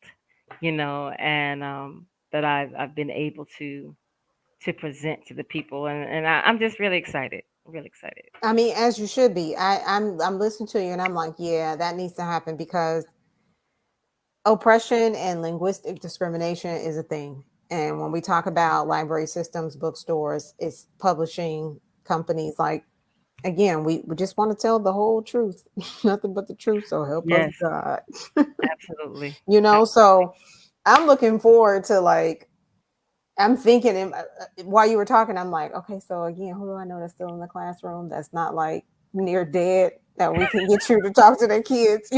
and that I've been able to present to the people, and I'm just really excited. I mean, as you should be. I'm listening to you and I'm like, yeah, that needs to happen because oppression and linguistic discrimination is a thing. And when we talk about library systems, bookstores, it's publishing companies, like, again, we just want to tell the whole truth, nothing but the truth. So help us Yes, God. absolutely. So I'm looking forward to, like, I'm thinking while you were talking, I'm like, okay, so again, who do I know that's still in the classroom that's not like near dead that we can get you to talk to their kids,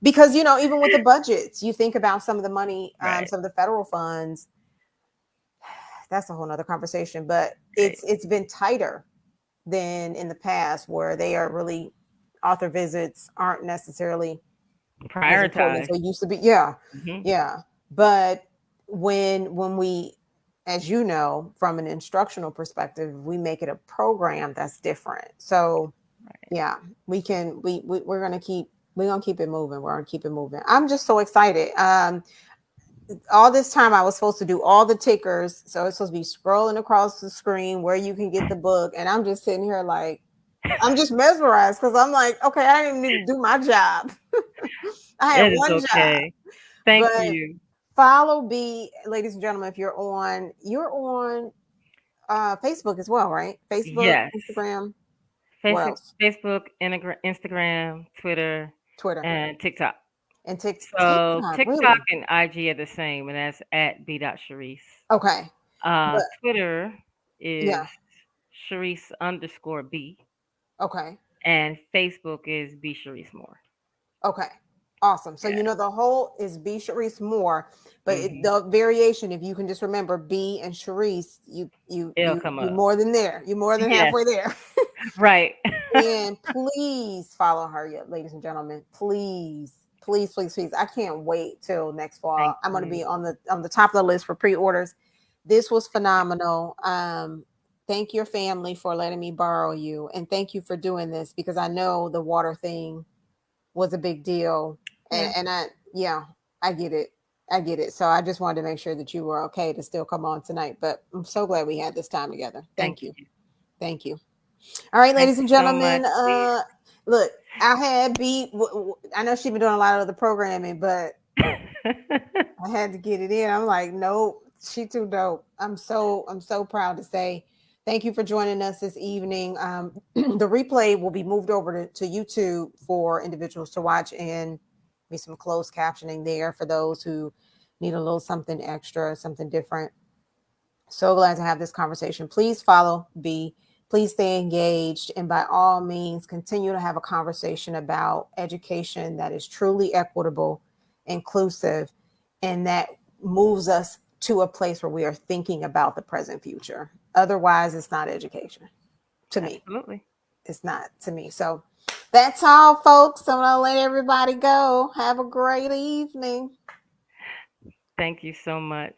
because even with the budgets, you think about some of the money, Right, some of the federal funds. That's a whole nother conversation, but right. it's been tighter than in the past, where they are really, author visits aren't necessarily as important as Prioritize. they used to be. Yeah, Hmm. yeah. But when we, as you know, from an instructional perspective, we make it a program that's different. So Right. yeah, we're gonna keep it moving. We're gonna keep it moving. I'm just so excited. All this time I was supposed to do all the tickers, so it's supposed to be scrolling across the screen where you can get the book, and I'm just sitting here like, I'm just mesmerized because I'm like, okay, I didn't even do my job. I had It is one job. okay. Thank But you. follow B, ladies and gentlemen, if you're on Facebook as well, right? Facebook, Yes. Instagram, where Facebook, else? Facebook, Instagram, Twitter, Twitter and TikTok. and So TikTok. TikTok Really? and IG are the same, and that's at B.Sharise. Okay. But Twitter is yeah, Sharise_B, okay. and Facebook is B.Sharise Moore. Okay. Awesome. So Yeah. the whole is B Sharise Moore, but Hmm. the variation, if you can just remember B and Sharise, It'll come you up. more than there. You're more than Yes. halfway there. Right. And please follow her, ladies and gentlemen. Please, please, please, please. I can't wait till next fall. Thank I'm going to be you. on the top of the list for pre-orders. This was phenomenal. Thank your family for letting me borrow you, and thank you for doing this, because I know the water thing was a big deal, Yeah. and yeah, I get it. I get it. So I just wanted to make sure that you were okay to still come on tonight. But I'm so glad we had this time together. Thank Thank you. you. Thank you. All right, Thank ladies and you so much. gentlemen. Look, I had I know she's been doing a lot of the programming, but I had to get it in. I'm like, nope, she too dope. I'm so proud to say thank you for joining us this evening. The replay will be moved over to YouTube for individuals to watch, and be some closed captioning there for those who need a little something extra, something different. So glad to have this conversation. Please follow B. Please stay engaged. And by all means, continue to have a conversation about education that is truly equitable, inclusive, and that moves us to a place where we are thinking about the present future. Otherwise, it's not education to me. Absolutely. It's not to me. So that's all, folks. I'm going to let everybody go. Have a great evening. Thank you so much.